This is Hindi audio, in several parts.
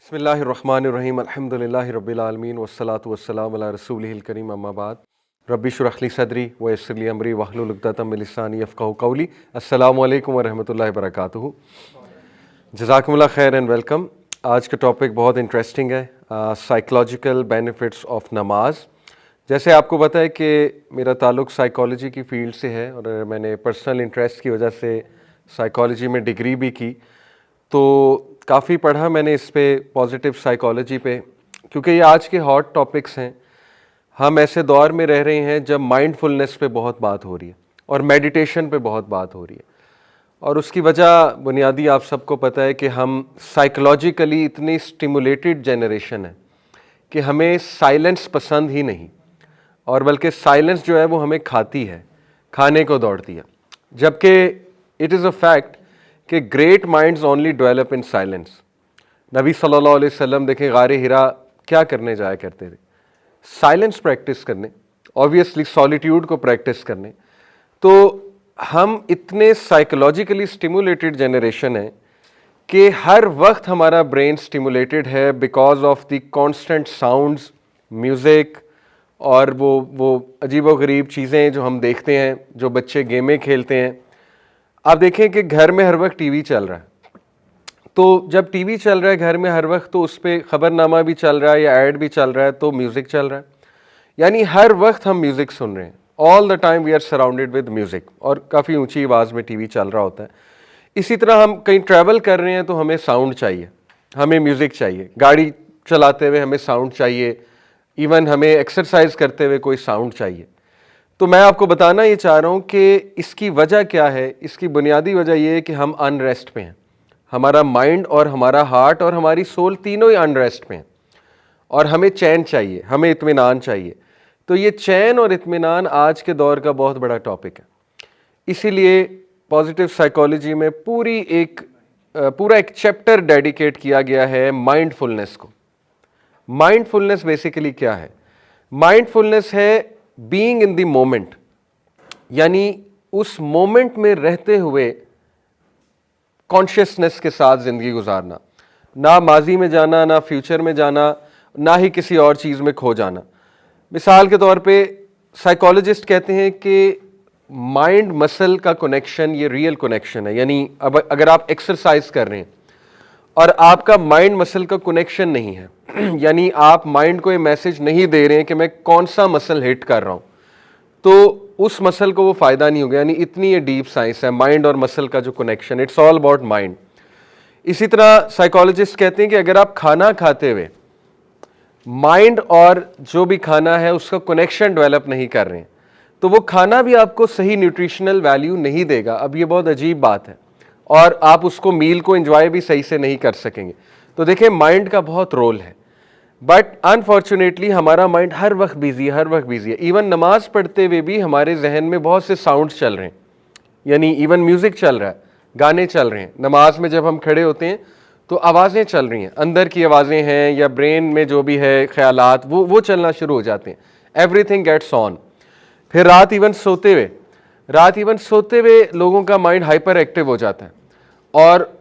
बिस्मिल्लाहिर्रहमानिर्रहीम अल्हम्दुलिल्लाहि रब्बिल आलमीन वस्सलातु वस्सलामु अला रसूलिहिल करीम अम्मा बाद रब्बि इश्रह ली सदरी व यस्सिर ली अमरी वहलुल उक़दतम मिन लिसानी यफ़क़हू क़ौली। अस्सलामु अलैकुम व रहमतुल्लाहि व बरकातुहू। जज़ाकुमुल्लाह खैर एंड वेलकम। आज का टॉपिक बहुत इंटरेस्टिंग है, साइकोलॉजिकल बेनिफिट्स ऑफ नमाज। जैसे आपको पता है कि मेरा ताल्लुक़ साइकोलॉजी की फ़ील्ड से है और मैंने पर्सनल इंटरेस्ट की वजह से साइकोलॉजी में डिग्री भी की, तो काफ़ी पढ़ा मैंने इस पे, पॉजिटिव साइकोलॉजी पे, क्योंकि ये आज के हॉट टॉपिक्स हैं। हम ऐसे दौर में रह रहे हैं जब माइंडफुलनेस पे बहुत बात हो रही है और मेडिटेशन पे बहुत बात हो रही है, और उसकी वजह बुनियादी आप सबको पता है कि हम साइकोलॉजिकली इतनी स्टिमुलेटेड जनरेशन है कि हमें साइलेंस पसंद ही नहीं, और बल्कि साइलेंस जो है वो हमें खाती है, खाने को दौड़ती है। जबकि इट इज़ अ फैक्ट कि great minds only develop in silence. नबी सल्लल्लाहु अलैहि वसल्लम देखें गारे हिरा क्या करने जाया करते थे, साइलेंस प्रैक्टिस करने, ऑब्वियसली सॉलिट्यूड को प्रैक्टिस करने। तो हम इतने साइकोलॉजिकली स्टिमुलेटेड जनरेशन है कि हर वक्त हमारा ब्रेन स्टिमुलेटेड है because of the constant sounds, music और वो अजीबोगरीब चीज़ें जो हम देखते हैं, जो बच्चे गेमें खेलते हैं। आप देखें कि घर में हर वक्त टीवी चल रहा है, तो जब टीवी चल रहा है घर में हर वक्त, तो उस पर ख़बरनामा भी चल रहा है या ऐड भी चल रहा है, तो म्यूज़िक चल रहा है, यानी हर वक्त हम म्यूज़िक सुन रहे हैं। All the time we are surrounded with music, और काफ़ी ऊंची आवाज़ में टीवी चल रहा होता है। इसी तरह हम कहीं ट्रैवल कर रहे हैं तो हमें साउंड चाहिए, हमें म्यूज़िक चाहिए, गाड़ी चलाते हुए हमें साउंड चाहिए, इवन हमें एक्सरसाइज करते हुए कोई साउंड चाहिए। तो मैं आपको बताना ये चाह रहा हूँ कि इसकी वजह क्या है। इसकी बुनियादी वजह ये है कि हम अनरेस्ट पे हैं। हमारा माइंड और हमारा हार्ट और हमारी सोल तीनों ही अनरेस्ट पे हैं, और हमें चैन चाहिए, हमें इत्मीनान चाहिए। तो ये चैन और इत्मीनान आज के दौर का बहुत बड़ा टॉपिक है। इसीलिए पॉजिटिव साइकोलॉजी में पूरा एक चैप्टर डेडिकेट किया गया है माइंडफुलनेस को। माइंडफुलनेस बेसिकली क्या है? माइंडफुलनेस है बीइंग इन द मोमेंट, यानी उस मोमेंट में रहते हुए कॉन्शियसनेस के साथ ज़िंदगी गुजारना, ना माजी में जाना, ना फ्यूचर में जाना, ना ही किसी और चीज़ में खो जाना। मिसाल के तौर पे साइकोलॉजिस्ट कहते हैं कि माइंड मसल का कनेक्शन ये रियल कनेक्शन है। यानी अब अगर आप एक्सरसाइज कर रहे हैं और आपका माइंड मसल का कनेक्शन नहीं है, यानी आप माइंड को ये मैसेज नहीं दे रहे हैं कि मैं कौन सा मसल हिट कर रहा हूं, तो उस मसल को वो फायदा नहीं होगा। यानी इतनी ये डीप साइंस है माइंड और मसल का जो connection, it's all about mind. इसी तरह साइकोलॉजिस्ट कहते हैं कि अगर आप खाना खाते हुए माइंड और जो भी खाना है उसका कनेक्शन डेवलप नहीं कर रहे हैं, तो वो खाना भी आपको सही न्यूट्रिशनल वैल्यू नहीं देगा। अब ये बहुत अजीब बात है, और आप उसको मील को एंजॉय भी सही से नहीं कर सकेंगे। तो देखिए माइंड का बहुत रोल है, बट अनफॉर्चुनेटली हमारा माइंड हर वक्त बिजी है, हर वक्त बिजी है। इवन नमाज पढ़ते हुए भी हमारे जहन में बहुत से साउंड्स चल रहे हैं, यानी इवन म्यूजिक चल रहा है, गाने चल रहे हैं। नमाज में जब हम खड़े होते हैं तो आवाज़ें चल रही हैं, अंदर की आवाज़ें हैं या ब्रेन में जो भी है ख्यालात, वो चलना शुरू हो जाते हैं। Everything gets on. फिर रात इवन सोते हुए लोगों का माइंड हाइपर एक्टिव हो जाता है, और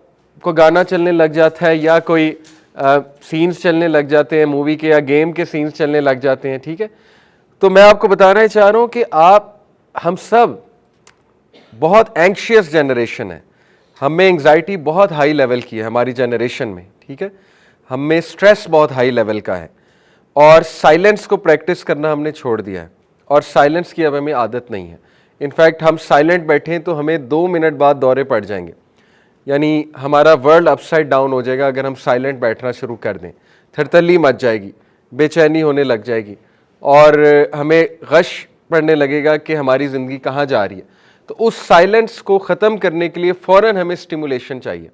कोई गाना चलने लग जाता है या कोई सीन्स चलने लग जाते हैं, मूवी के या गेम के सीन्स चलने लग जाते हैं। ठीक है, तो मैं आपको बताना चाह रहा हूं कि हम सब बहुत एंग्शियस जनरेशन है, हमें एंग्जाइटी बहुत हाई लेवल की है हमारी जनरेशन में। ठीक है, हमें स्ट्रेस बहुत हाई लेवल का है, और साइलेंस को प्रैक्टिस करना हमने छोड़ दिया है, और साइलेंस की अब हमें आदत नहीं है। इनफैक्ट हम साइलेंट बैठें तो हमें 2 मिनट बाद दौरे पड़ जाएंगे, यानी हमारा वर्ल्ड अपसाइड डाउन हो जाएगा अगर हम साइलेंट बैठना शुरू कर दें। थरथली मच जाएगी, बेचैनी होने लग जाएगी, और हमें गश पड़ने लगेगा कि हमारी ज़िंदगी कहाँ जा रही है। तो उस साइलेंस को ख़त्म करने के लिए फ़ौरन हमें स्टिमुलेशन चाहिए।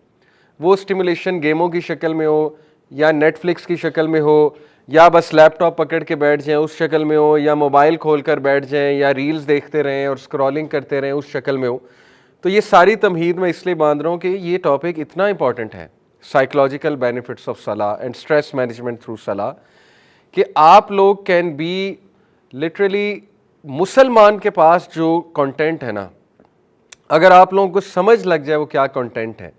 वो स्टिमुलेशन गेमों की शक्ल में हो, या नेटफ्लिक्स की शक्ल में हो, या बस लैपटॉप पकड़ के बैठ जाएं उस शक्ल में हो, या मोबाइल खोल कर बैठ जाएं, या रील्स देखते रहें और स्क्रॉलिंग करते रहें उस शक्ल में हो। तो ये सारी तमहीद मैं इसलिए बांध रहा हूँ कि ये टॉपिक इतना इंपॉर्टेंट है, साइकोलॉजिकल बेनिफिट्स ऑफ सलाह एंड स्ट्रेस मैनेजमेंट थ्रू सलाह, कि आप लोग कैन बी लिटरली, मुसलमान के पास जो कंटेंट है ना, अगर आप लोगों को समझ लग जाए वो क्या कंटेंट है।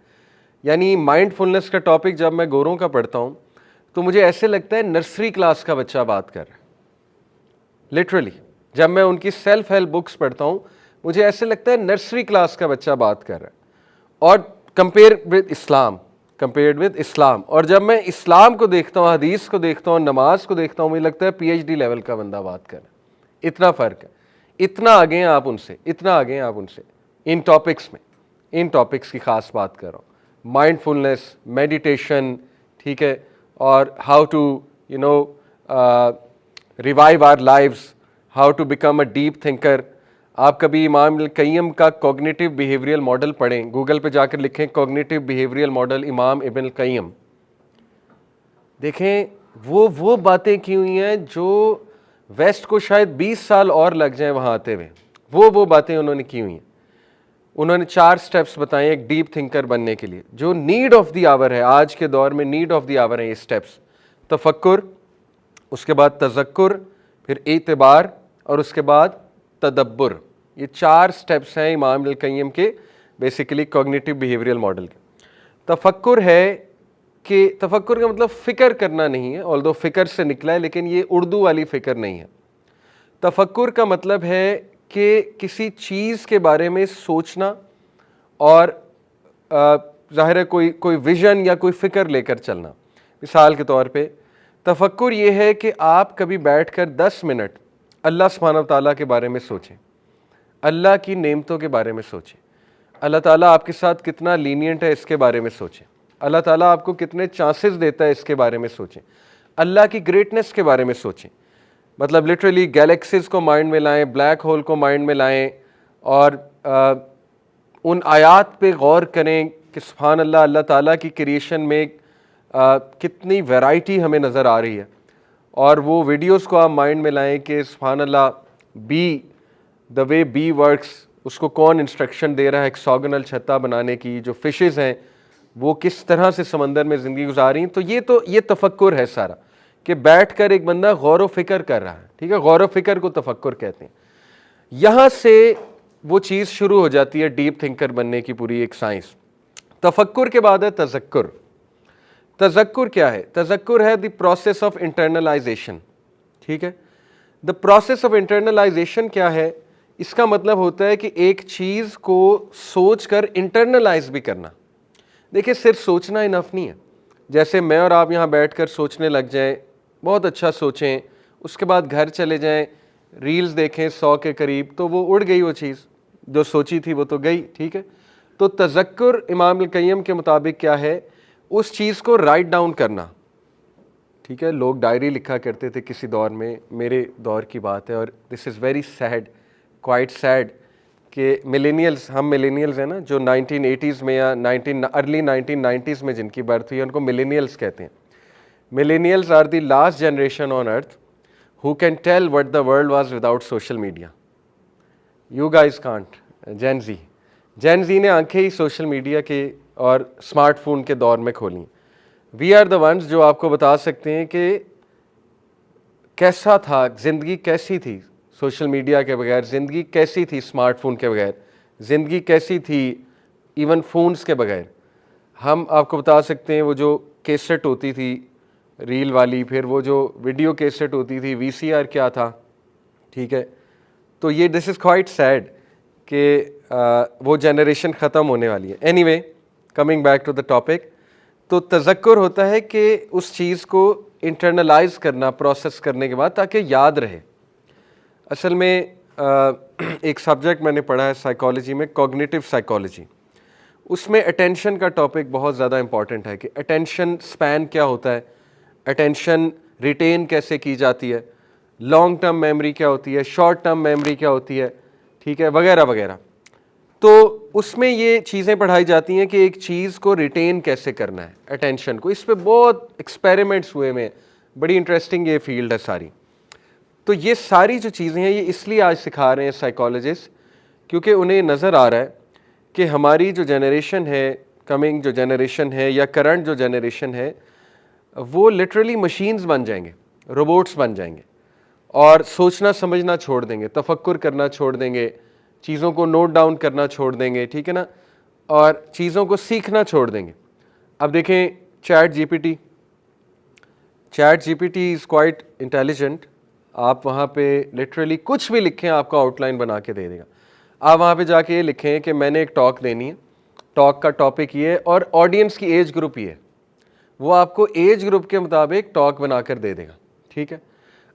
यानी माइंडफुलनेस का टॉपिक जब मैं गोरों का पढ़ता हूँ तो मुझे ऐसे लगता है नर्सरी क्लास का बच्चा बात कर रहा है। लिटरली जब मैं उनकी सेल्फ हेल्प बुक्स पढ़ता हूँ मुझे ऐसे लगता है नर्सरी क्लास का बच्चा बात कर रहा है। और कंपेयर्ड विद इस्लाम, और जब मैं इस्लाम को देखता हूँ, हदीस को देखता हूँ, नमाज को देखता हूँ, मुझे लगता है PhD लेवल का बंदा बात कर रहा है। इतना फ़र्क है, इतना आगे हैं आप उनसे, इतना आगे हैं आप उनसे इन टॉपिक्स में। इन टॉपिक्स की ख़ास बात कर रहा हूँ, माइंडफुलनेस, मेडिटेशन, ठीक है, और how to revive our lives, how to become a deep thinker. आप कभी इमाम इब्न क़य्यिम का कॉग्निटिव बिहेवियरल मॉडल पढ़ें, गूगल पे जाकर लिखें कॉग्निटिव बिहेवियरल मॉडल इमाम इब्न क़य्यिम, देखें वो बातें की हुई हैं जो वेस्ट को शायद 20 साल और लग जाएं वहाँ आते हुए। वो बातें उन्होंने की हुई हैं। उन्होंने 4 स्टेप्स बताए एक डीप थिंकर बनने के लिए, जो नीड ऑफ द आवर है, आज के दौर में नीड ऑफ द आवर है ये स्टेप्स। तफक्कुर, उसके बाद तज़क्कुर, फिर एतबार, और उसके बाद तदब्बुर। ये 4 स्टेप्स हैं इमाम इब्न क़य्यिम के बेसिकली कॉग्निटिव बिहेवियरल मॉडल के। तफक्कुर है कि तफक्कुर का मतलब फ़िक्र करना नहीं है, ऑल्दो फ़िक्र से निकला है, लेकिन ये उर्दू वाली फ़िक्र नहीं है। तफक्कुर का मतलब है कि किसी चीज़ के बारे में सोचना और ज़ाहिर है कोई विज़न या कोई फ़िक्र लेकर चलना। मिसाल के तौर पे तफक्कुर ये है कि आप कभी बैठकर 10 मिनट अल्लाह सुब्हानहू व तआला के बारे में सोचें, अल्लाह की नेमतों के बारे में सोचें, अल्लाह ताला आपके साथ कितना लीनियंट है इसके बारे में सोचें, अल्लाह ताला आपको कितने चांसेस देता है इसके बारे में सोचें, अल्लाह की ग्रेटनेस के बारे में सोचें। मतलब लिटरली गैलेक्सीज को माइंड में लाएं, ब्लैक होल को माइंड में लाएं, और उन आयात पे गौर करें कि सुभान अल्लाह, अल्लाह ताला की क्रिएशन में कितनी वैरायटी हमें नज़र आ रही है। और वो वीडियोस को आप माइंड में लाएं कि सुभान Allah, by the way be works, उसको कौन इंस्ट्रक्शन दे रहा है हेक्सागोनल छत्ता बनाने की, जो फिशेस हैं वो किस तरह से समंदर में ज़िंदगी गुजार रही हैं। तो ये तफक्कुर है सारा, कि बैठकर एक बंदा गौर व फिक्र कर रहा है, ठीक है, गौर व फिक्र को तफक्कुर कहते हैं। यहाँ से वो चीज़ शुरू हो जाती है डीप थिंकर बनने की पूरी एक साइंस। तफक्कुर के बाद है तज़क्कुर। तज़क्कुर क्या है? तज़क्कुर है द प्रोसेस ऑफ इंटरनलाइजेशन, ठीक है। द प्रोसेस ऑफ इंटरनलाइजेशन क्या है? इसका मतलब होता है कि एक चीज़ को सोच कर इंटरनलाइज भी करना। देखिए, सिर्फ सोचना इनफ नहीं है। जैसे मैं और आप यहाँ बैठकर सोचने लग जाएं, बहुत अच्छा सोचें, उसके बाद घर चले जाएं, रील्स देखें 100 के करीब, तो वो उड़ गई, वो चीज़ जो सोची थी वो तो गई, ठीक है। तो तज़क्कुर इमाम इब्न क़य्यिम के मुताबिक क्या है? उस चीज़ को राइट डाउन करना, ठीक है। लोग डायरी लिखा करते थे किसी दौर में, मेरे दौर की बात है, और this is very sad, quite sad, कि मिलेनियल्स, हम मिलेनियल्स हैं ना, जो 1980s में या अर्ली 1990s में जिनकी बर्थ हुई है उनको मिलेनियल्स कहते हैं। Millennials are the last generation on earth who can tell what the world was without social media. You guys can't. Gen Z ने आंखें ही सोशल मीडिया के और स्मार्टफोन के दौर में खोली। वी आर द वंस जो आपको बता सकते हैं कि कैसा था, ज़िंदगी कैसी थी सोशल मीडिया के बगैर, ज़िंदगी कैसी थी स्मार्टफोन के बगैर, ज़िंदगी कैसी थी इवन फ़ोन्स के बगैर। हम आपको बता सकते हैं वो जो कैसेट होती थी रील वाली, फिर वो जो वीडियो कैसेट होती थी, VCR क्या था, ठीक है। तो ये दिस इज़ क्वाइट सैड कि वो जनरेशन ख़त्म होने वाली है। Anyway, coming back to the topic, तो तज़क्कुर होता है कि उस चीज़ को इंटरनलाइज करना, प्रोसेस करने के बाद, ताकि याद रहे। असल में एक सब्जेक्ट मैंने पढ़ा है साइकोलॉजी में, कॉग्निटिव साइकोलॉजी, उसमें अटेंशन का टॉपिक बहुत ज़्यादा इंपॉर्टेंट है कि अटेंशन स्पैन क्या होता है, अटेंशन रिटेन कैसे की जाती है, लॉन्ग टर्म मेमोरी क्या होती है, शॉर्ट टर्म मेमोरी क्या होती है, ठीक है, वगैरह वगैरह। तो उसमें ये चीज़ें पढ़ाई जाती हैं कि एक चीज़ को रिटेन कैसे करना है, अटेंशन को। इस पर बहुत एक्सपेरिमेंट्स हुए में, बड़ी इंटरेस्टिंग ये फील्ड है सारी। तो ये सारी जो चीज़ें हैं ये इसलिए आज सिखा रहे हैं साइकोलॉजिस्ट, क्योंकि उन्हें नज़र आ रहा है कि हमारी जो जनरेशन है, कमिंग जो जनरेशन है या करंट जो जनरेशन है, वो लिटरली मशीन्स बन जाएंगे, रोबोट्स बन जाएंगे, और सोचना समझना छोड़ देंगे, तफक्कुर करना छोड़ देंगे, चीज़ों को नोट डाउन करना छोड़ देंगे, ठीक है ना, और चीज़ों को सीखना छोड़ देंगे। अब देखें chat GPT, chat GPT is quite intelligent. आप वहाँ पे लिटरली कुछ भी लिखें, आपको आउटलाइन बना के दे देगा। आप वहाँ पे जाके ये लिखें कि मैंने एक टॉक देनी है, टॉक का टॉपिक ये है और ऑडियंस की एज ग्रुप ये है, वो आपको एज ग्रुप के मुताबिक टॉक बना कर दे देगा। ठीक है,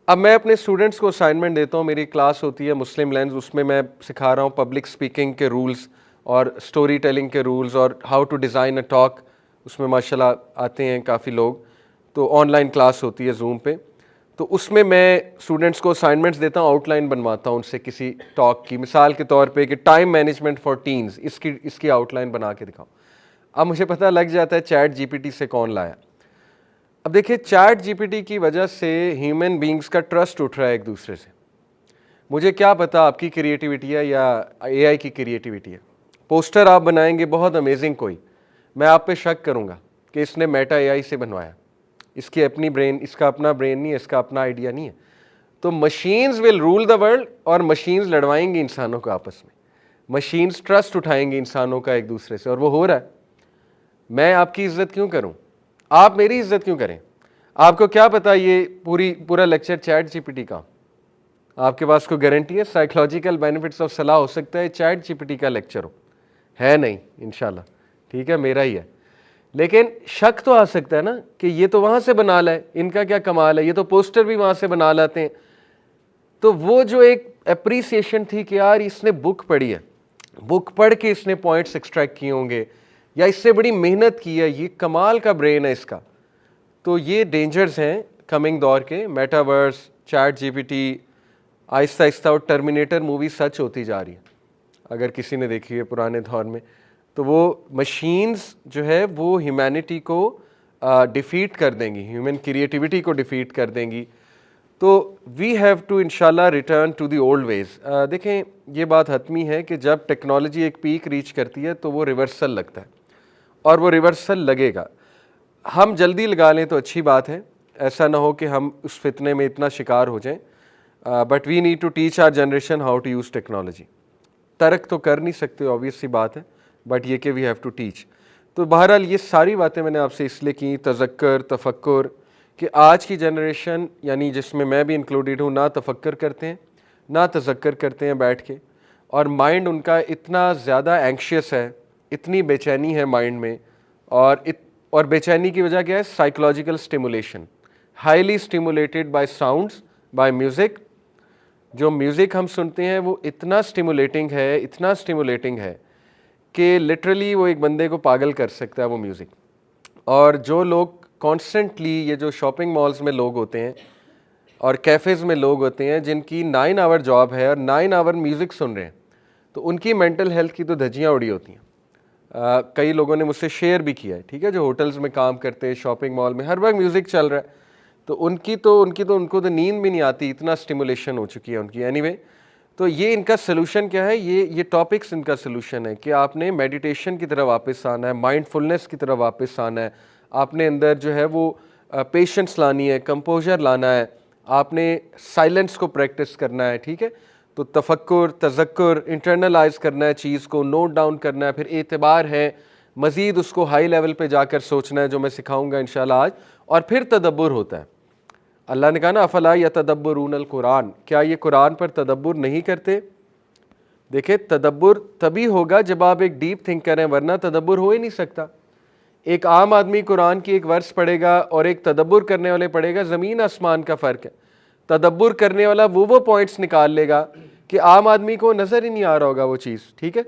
अब मैं अपने स्टूडेंट्स को असाइनमेंट देता हूँ, मेरी क्लास होती है मुस्लिम लेंस, उसमें मैं सिखा रहा हूँ पब्लिक स्पीकिंग के रूल्स और स्टोरी टेलिंग के रूल्स और how to design a talk. उसमें माशाल्लाह आते हैं काफ़ी लोग, तो ऑनलाइन क्लास होती है जूम पे, तो उसमें मैं स्टूडेंट्स को असाइनमेंट्स देता हूँ, आउटलाइन बनवाता हूँ उनसे किसी टॉक की, मिसाल के तौर पे कि टाइम मैनेजमेंट फॉर टीन्स, इसकी आउटलाइन बना के दिखाओ। अब मुझे पता लग जाता है चैट जीपीटी से कौन लाया। अब देखिए, चैट जीपीटी की वजह से ह्यूमन बींग्स का ट्रस्ट उठ रहा है एक दूसरे से। मुझे क्या पता आपकी क्रिएटिविटी है या एआई की क्रिएटिविटी है। पोस्टर आप बनाएंगे बहुत अमेजिंग कोई, मैं आप पे शक करूंगा कि इसने मेटा एआई से बनवाया, इसकी अपनी ब्रेन, इसका अपना ब्रेन नहीं है, इसका अपना आइडिया नहीं है। तो machines will rule the world और मशीन्स लड़वाएंगी इंसानों को आपस में, मशीन्स ट्रस्ट उठाएंगी इंसानों का एक दूसरे से, और वो हो रहा है। मैं आपकी इज्जत क्यों करूं, आप मेरी इज्जत क्यों करें? आपको क्या पता ये पूरा लेक्चर चैट जीपीटी का, आपके पास कोई गारंटी है? साइकोलॉजिकल बेनिफिट्स ऑफ सलाह हो सकता है चैट जीपीटी का लेक्चर हो, है नहीं इंशाल्लाह, ठीक है, मेरा ही है। लेकिन शक तो आ सकता है ना कि ये तो वहां से बना लाए, इनका क्या कमाल है, ये तो पोस्टर भी वहां से बना लाते हैं। तो वो जो एक अप्रिसिएशन थी कि यार इसने बुक पढ़ी है, बुक पढ़ के इसने पॉइंट्स एक्सट्रैक्ट किए होंगे, या इससे बड़ी मेहनत की है, ये कमाल का ब्रेन है इसका। तो ये डेंजर्स हैं कमिंग दौर के, metaverse, chat GPT, Aahista Aahista वो टर्मिनेटर मूवी सच होती जा रही है अगर किसी ने देखी है पुराने दौर में। तो वो मशीन्स जो है वो ह्यूमैनिटी को डिफीट कर देंगी, ह्यूमन क्रिएटिविटी को डिफीट कर देंगी। तो वी हैव टू इंशाल्लाह return to the old ways. देखें, ये बात हतमी है कि जब टेक्नोलॉजी एक पीक रीच करती है तो वो रिवर्सल लगता है, और वो रिवर्सल लगेगा। हम जल्दी लगा लें तो अच्छी बात है, ऐसा ना हो कि हम उस फितने में इतना शिकार हो जाएं। But we need to teach our generation how to use technology. तर्क तो कर नहीं सकते, ऑब्वियस सी बात है, बट ये कि वी हैव टू टीच। तो बहरहाल ये सारी बातें मैंने आपसे इसलिए की, तज़क्कर, तफक्कुर, कि आज की जनरेशन, यानी जिसमें मैं भी इंक्लूडेड हूँ, ना तफक्कर करते हैं ना तज़क्कर करते हैं बैठ के, और माइंड उनका इतना ज़्यादा एंक्शियस है, इतनी बेचैनी है माइंड में, और बेचैनी की वजह क्या है? Psychological stimulation, highly stimulated by sounds, by music. जो म्यूज़िक हम सुनते हैं वो इतना स्टिमुलेटिंग है, इतना स्टिमुलेटिंग है कि लिटरली वो एक बंदे को पागल कर सकता है वो म्यूज़िक। और जो लोग कॉन्स्टेंटली, ये जो शॉपिंग मॉल्स में लोग होते हैं और कैफ़ेज़ में लोग होते हैं जिनकी 9 आवर जॉब है और 9 आवर म्यूज़िक सुन रहे हैं, तो उनकी मेंटल हेल्थ की तो धज्जियाँ उड़ी होती हैं। कई लोगों ने मुझसे शेयर भी किया है, ठीक है, जो होटल्स में काम करते हैं, शॉपिंग मॉल में हर वक्त म्यूज़िक चल रहा है, तो उनको तो नींद भी नहीं आती, इतना स्टिमुलेशन हो चुकी है उनकी। एनीवे, तो ये इनका सोल्यूशन क्या है? ये टॉपिक्स इनका सोल्यूशन है कि आपने मेडिटेशन की तरफ वापस आना है, माइंडफुलनेस की तरफ वापस आना है, आपने अंदर जो है वो पेशेंस लानी है, कंपोजर लाना है, आपने साइलेंस को प्रैक्टिस करना है, ठीक है। तो तफक्कुर, तज़क्कुर, इंटरनलाइज करना है चीज़ को, नोट डाउन करना है, फिर एतबार है, मज़ीद उसको हाई लेवल पे जाकर सोचना है, जो मैं सिखाऊंगा इंशाल्लाह आज, और फिर तदब्बुर होता है। अल्लाह ने कहा ना, अफला यतदब्बुरून कुरान, क्या ये कुरान पर तदब्बुर नहीं करते? देखिए, तदब्बुर तभी होगा जब आप एक डीप थिंकर हैं, वरना तदब्बुर हो ही नहीं सकता। एक आम आदमी कुरान की एक वर्स पढ़ेगा और एक तदब्बुर करने वाले पढ़ेगा, ज़मीन आसमान का फ़र्क है। तदब्बुर करने वाला वो पॉइंट्स निकाल लेगा कि आम आदमी को नज़र ही नहीं आ रहा होगा वो चीज़, ठीक है।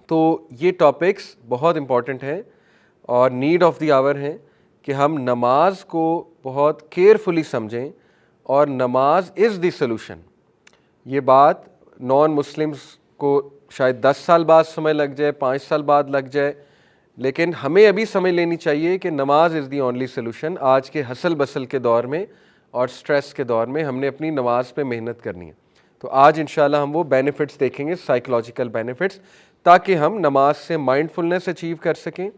तो ये टॉपिक्स बहुत इंपॉर्टेंट हैं और नीड ऑफ द आवर हैं कि हम नमाज को बहुत केयरफुली समझें, और नमाज इज़ द सलूशन। ये बात नॉन मुस्लिम्स को शायद 10 साल बाद समझ लग जाए, 5 साल बाद लग जाए, लेकिन हमें अभी समझ लेनी चाहिए कि नमाज इज़ दी ओनली सोल्यूशन। आज के हसल बसल के दौर में और स्ट्रेस के दौर में हमने अपनी नमाज पे मेहनत करनी है। तो आज इंशाल्लाह हम वो बेनिफिट्स देखेंगे, साइकोलॉजिकल बेनिफिट्स, ताकि हम नमाज से माइंडफुलनेस अचीव कर सकें,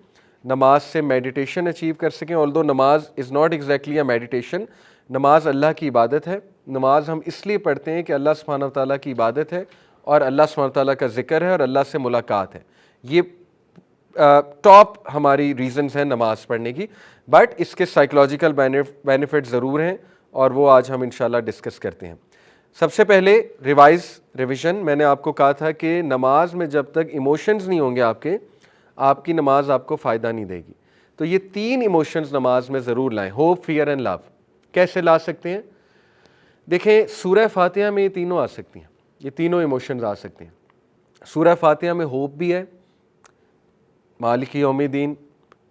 नमाज से मेडिटेशन अचीव कर सकें। ऑल्दो नमाज is not exactly a meditation, नमाज अल्लाह की इबादत है। नमाज हम इसलिए पढ़ते हैं कि अल्लाह सुब्हानहू व तआला की इबादत है और अल्लाह सुब्हानहू व तआला का ज़िक्र है और अल्लाह से मुलाकात है। ये टॉप हमारी रीजंस हैं नमाज पढ़ने की, बट इसके साइकोलॉजिकल बेनिफिट ज़रूर हैं और वो आज हम इंशाल्लाह डिस्कस करते हैं। सबसे पहले रिवीजन, मैंने आपको कहा था कि नमाज में जब तक इमोशंस नहीं होंगे आपकी नमाज आपको फ़ायदा नहीं देगी। तो ये 3 इमोशंस नमाज में ज़रूर लाएं, होप, फियर एंड लव। कैसे ला सकते हैं? देखें, सूरह फातिहा में ये तीनों आ सकती हैं, ये तीनों इमोशंस आ सकते हैं। सूरह फातिहा में होप भी है, मालिक यौमिद्दीन,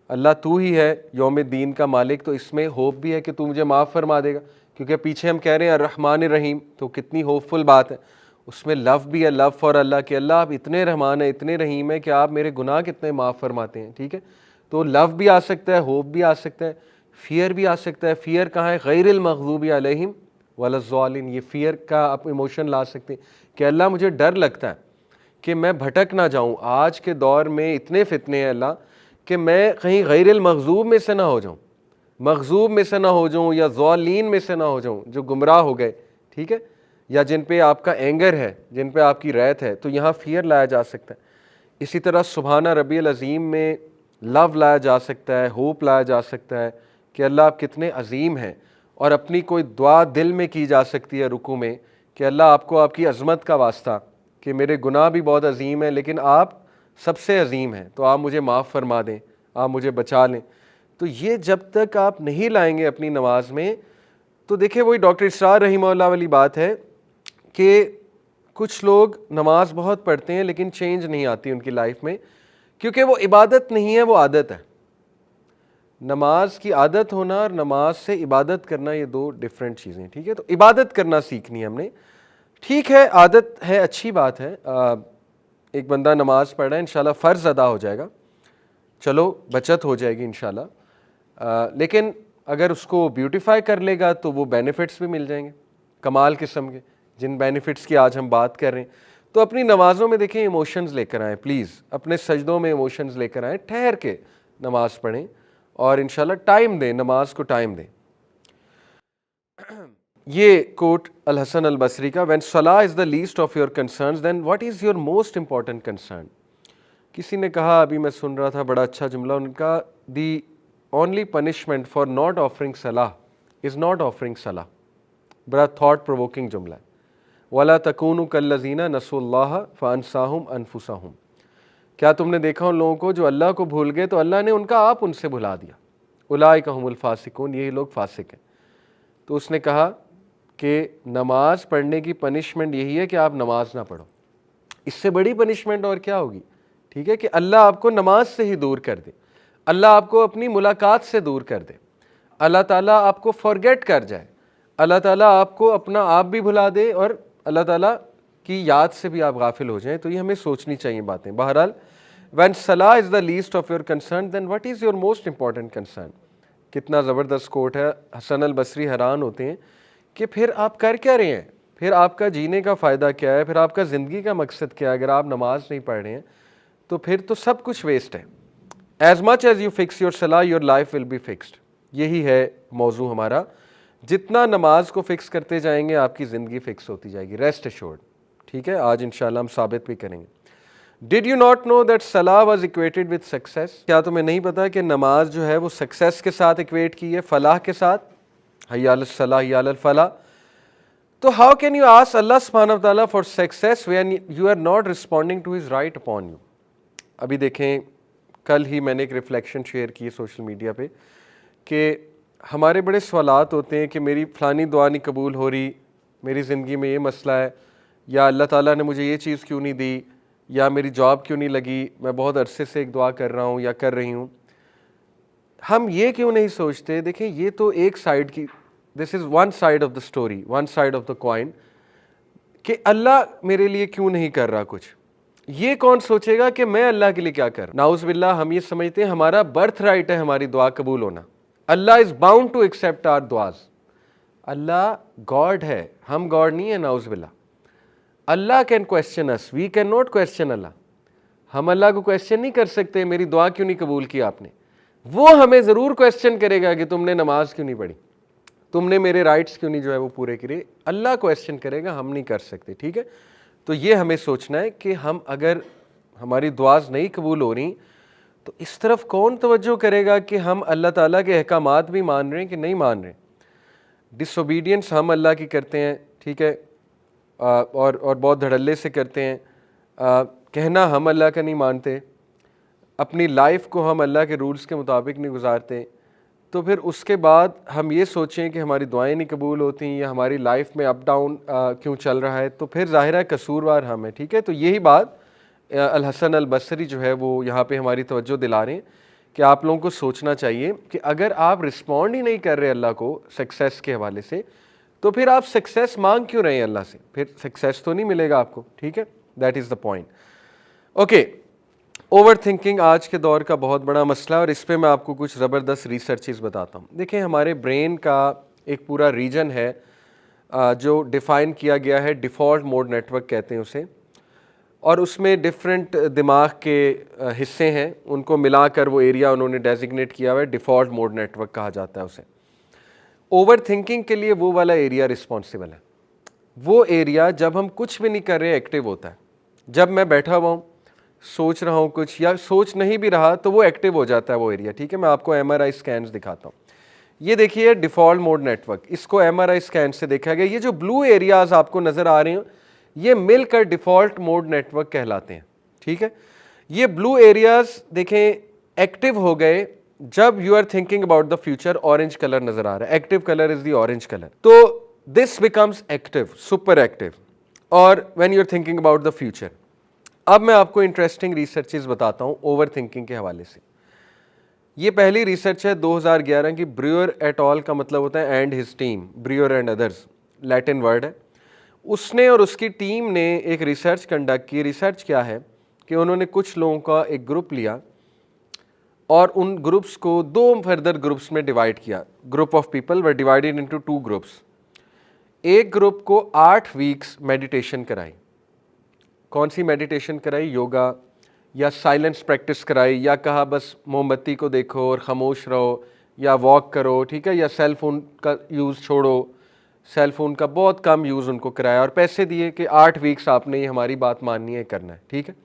अल्लाह तू ही है यौमिद्दीन का मालिक, तो इसमें होप भी है कि तू मुझे माफ़ फरमा देगा, क्योंकि पीछे हम कह रहे हैं अर्रहमान रहीम, तो कितनी होपफुल बात है। उसमें लव भी है, लव फॉर अल्लाह, कि अल्लाह आप इतने रहमान है, इतने रहीम है कि आप मेरे गुनाह कितने माफ़ फरमाते हैं। ठीक है, तो लव भी आ सकता है, होप भी आ सकता है, फियर भी आ सकता है। फियर कहाँ है? गैरिल मग़ज़ूबी अलैहिम वलज़्ज़ालिन, ये फियर का आप इमोशन ला सकते हैं कि अल्लाह मुझे डर लगता है कि मैं भटक ना जाऊँ। आज के दौर में इतने फितने हैं अल्लाह, कि मैं कहीं गैरिल मग़ज़ूब में से ना हो जाऊँ, मग़ज़ूब में से ना हो जाऊँ, या ज़ालिन में से ना हो जाऊँ, जो गुमराह हो गए। ठीक है, या जिन पे आपका एंगर है, जिन पे आपकी रैत है, तो यहाँ फियर लाया जा सकता है। इसी तरह सुबहाना रब्बियल अज़ीम में लव लाया जा सकता है, होप लाया जा सकता है कि अल्लाह आप कितने अजीम हैं। और अपनी कोई दुआ दिल में की जा सकती है रुकू में कि अल्लाह आपको आपकी अज़मत का वास्ता, कि मेरे गुनाह भी बहुत अजीम है लेकिन आप सबसे अजीम हैं, तो आप मुझे माफ़ फरमा दें, आप मुझे बचा लें। तो ये जब तक आप नहीं लाएंगे अपनी नमाज में, तो देखिए वही डॉक्टर इसरार रहीमहुल्लाह वाली बात है कि कुछ लोग नमाज बहुत पढ़ते हैं लेकिन चेंज नहीं आती उनकी लाइफ में, क्योंकि वो इबादत नहीं है, वो आदत है। नमाज की आदत होना और नमाज से इबादत करना ये 2 डिफरेंट चीज़ें। ठीक है, तो इबादत करना सीखनी है हमने। ठीक है, आदत है, अच्छी बात है। एक बंदा नमाज पढ़ रहा है, इंशाल्लाह फ़र्ज़ अदा हो जाएगा, चलो बचत हो जाएगी इंशाल्लाह। लेकिन अगर उसको ब्यूटीफाई कर लेगा तो वो बेनिफिट्स भी मिल जाएंगे, कमाल किस्म के, जिन बेनिफिट्स की आज हम बात कर रहे हैं। तो अपनी नमाज़ों में देखें इमोशंस लेकर आएँ प्लीज़, अपने सजदों में इमोशंस लेकर आएँ, ठहर के नमाज़ पढ़ें और इंशाल्लाह टाइम दें, नमाज को टाइम दें। ये कोट अल हसन अल बसरी का, व्हेन सलाह is the least of your concerns then what is your most important concern. किसी ने कहा, अभी मैं सुन रहा था, बड़ा अच्छा जुमला उनका, the only punishment for not offering सलाह इज़ नॉट ऑफरिंग सलाह। बड़ा थॉट प्रोवोकिंग जुमला है। वला तकूनु कल्लज़ीना नसुल्लाह फ़अनसाहुम अनफुसहुम। क्या तुमने देखा उन लोगों को जो अल्लाह को भूल गए तो अल्लाह ने उनका आप उनसे भुला दिया। उलाइका हुमुल फासिकून, यही लोग फासिक हैं। तो उसने कहा कि नमाज पढ़ने की पनिशमेंट यही है कि आप नमाज ना पढ़ो, इससे बड़ी पनिशमेंट और क्या होगी। ठीक है, कि अल्लाह आपको नमाज से ही दूर कर दे, अल्लाह आपको अपनी मुलाकात से दूर कर दे, अल्लाह ताला आपको फॉरगेट कर जाए, अल्लाह ताला आपको अपना आप भी भुला दे और अल्लाह ताला की याद से भी आप गाफिल हो जाएं। तो ये हमें सोचनी चाहिए बातें। बहरहाल, व्हेन सलाह is the least of your concern then what is your most important concern. कितना ज़बरदस्त कोट है। हसन अल बसरी हैरान होते हैं कि फिर आप कर क्या रहे हैं, फिर आपका जीने का फ़ायदा क्या है, फिर आपका ज़िंदगी का मकसद क्या है। अगर आप नमाज नहीं पढ़ रहे हैं तो फिर तो सब कुछ वेस्ट है। As much as you fix your सलाह your life will be fixed. यही है मौजू हमारा। जितना नमाज को फिक्स करते जाएंगे आपकी ज़िंदगी फिक्स होती जाएगी, रेस्ट एश्योर्ड। ठीक है, आज इंशाल्लाह हम साबित भी करेंगे। Did you not know that सलाह वॉज इक्वेटेड विद सक्सेस। क्या तुम्हें नहीं पता कि नमाज जो है वो सक्सेस के साथ इक्वेट की है, फलाह के साथ, हय्या अलस सलाह हय्या अलल फलाह। तो how can you ask Allah सुब्हानहू व तआला for success when you are not responding to his right upon you. अभी देखें, कल ही मैंने एक रिफ्लेक्शन शेयर की सोशल मीडिया पे कि हमारे बड़े सवालात होते हैं कि मेरी फ़लानी दुआ नहीं कबूल हो रही, मेरी ज़िंदगी में ये मसला है, या अल्लाह ताला ने मुझे ये चीज़ क्यों नहीं दी, या मेरी जॉब क्यों नहीं लगी, मैं बहुत अरसे से एक दुआ कर रहा हूँ या कर रही हूँ। हम ये क्यों नहीं सोचते, देखें ये तो एक साइड की, this is one side of the story, one side of the coin, कि अल्लाह मेरे लिए क्यों नहीं कर रहा कुछ। ये कौन सोचेगा कि मैं अल्लाह के लिए क्या कर। नाउज़ बिल्लाह, हम ये समझते हैं हमारा बर्थ राइट है हमारी दुआ कबूल होना। Allah is bound to accept our दुआज। अल्लाह गॉड है, हम गॉड नहीं है। नाउज़ बिल्लाह, Allah can question us, we can not question Allah. हम अल्लाह को क्वेश्चन नहीं कर सकते मेरी दुआ क्यों नहीं कबूल की आपने। वो हमें ज़रूर क्वेश्चन करेगा कि तुमने नमाज क्यों नहीं पढ़ी, तुमने मेरे राइट्स क्यों नहीं जो है वो पूरे करे। अल्लाह क्वेश्चन करेगा, हम नहीं कर सकते। ठीक है, तो ये हमें सोचना है कि हम अगर हमारी दुआज नहीं कबूल हो रही तो इस तरफ कौन तवज्जो करेगा कि हम अल्लाह ताला के अहकामात भी मान रहे हैं कि नहीं मान रहे। डिसोबीडियंस हम अल्लाह की करते हैं, ठीक है, और बहुत धड़ल्ले से करते हैं। कहना हम अल्लाह का नहीं मानते, अपनी लाइफ को हम अल्लाह के रूल्स के मुताबिक नहीं गुजारते, तो फिर उसके बाद हम ये सोचें कि हमारी दुआएं नहीं कबूल होती या हमारी लाइफ में अप डाउन क्यों चल रहा है, तो फिर ज़ाहिर है कसूरवार हम हैं। ठीक है, तो यही बात अल हसन अल बसरी जो है वो यहाँ पे हमारी तवज्जो दिला रहे हैं कि आप लोगों को सोचना चाहिए कि अगर आप रिस्पॉन्ड ही नहीं कर रहे अल्लाह को सक्सेस के हवाले से, तो फिर आप सक्सेस मांग क्यों रहे हैं अल्लाह से, फिर सक्सेस तो नहीं मिलेगा आपको। ठीक है, that is the point. Okay, over thinking आज के दौर का बहुत बड़ा मसला है और इस पे मैं आपको कुछ ज़बरदस्त रिसर्चेस बताता हूँ। देखें, हमारे ब्रेन का एक पूरा रीजन है जो डिफ़ाइन किया गया है, डिफ़ॉल्ट मोड नेटवर्क कहते हैं उसे, और उसमें डिफरेंट दिमाग के हिस्से हैं, उनको मिलाकर वो एरिया उन्होंने डेजिग्नेट किया हुआ है, डिफ़ॉल्ट मोड नेटवर्क कहा जाता है उसे। ओवर थिंकिंग के लिए वो वाला एरिया रिस्पॉन्सिबल है। वो एरिया जब हम कुछ भी नहीं कर रहे एक्टिव होता है। जब मैं बैठा हुआ हूँ, सोच रहा हूँ कुछ या सोच नहीं भी रहा, तो वो एक्टिव हो जाता है वो एरिया। ठीक है, मैं आपको MRI स्कैन्स दिखाता हूँ। ये देखिए डिफ़ॉल्ट मोड नेटवर्क, इसको MRI स्कैन से देखा गया। ये जो ब्लू एरियाज आपको नज़र आ रहे हैं, ये मिलकर डिफ़ॉल्ट मोड नेटवर्क कहलाते हैं। ठीक है, ये ब्लू एरियाज देखें एक्टिव हो गए जब you are thinking about the future. Orange colour नजर आ रहा है, active colour is the orange colour, तो this becomes active, super active, और when you are thinking about the future. अब मैं आपको इंटरेस्टिंग रिसर्चेस बताता हूं ओवर थिंकिंग के हवाले से। ये पहली रिसर्च है 2011 की, ब्रूअर एट ऑल का मतलब होता है and his team, Breuer and others Latin word है। उसने और उसकी टीम ने एक रिसर्च कंडक्ट की। रिसर्च क्या है कि उन्होंने कुछ लोगों का एक ग्रुप लिया और उन ग्रुप्स को दो फर्दर ग्रुप्स में डिवाइड किया। Group of people were divided into 2 groups. एक ग्रुप को 8 वीक्स मेडिटेशन कराई। कौन सी मेडिटेशन कराई? योगा या साइलेंस प्रैक्टिस कराई, या कहा बस मोमबत्ती को देखो और ख़ामोश रहो, या वॉक करो, ठीक है, या सेल फोन का यूज़ छोड़ो। सेल फोन का बहुत कम यूज़ उनको कराया और पैसे दिए कि 8 वीक्स आपने ये हमारी बात माननी है, करना है। ठीक है,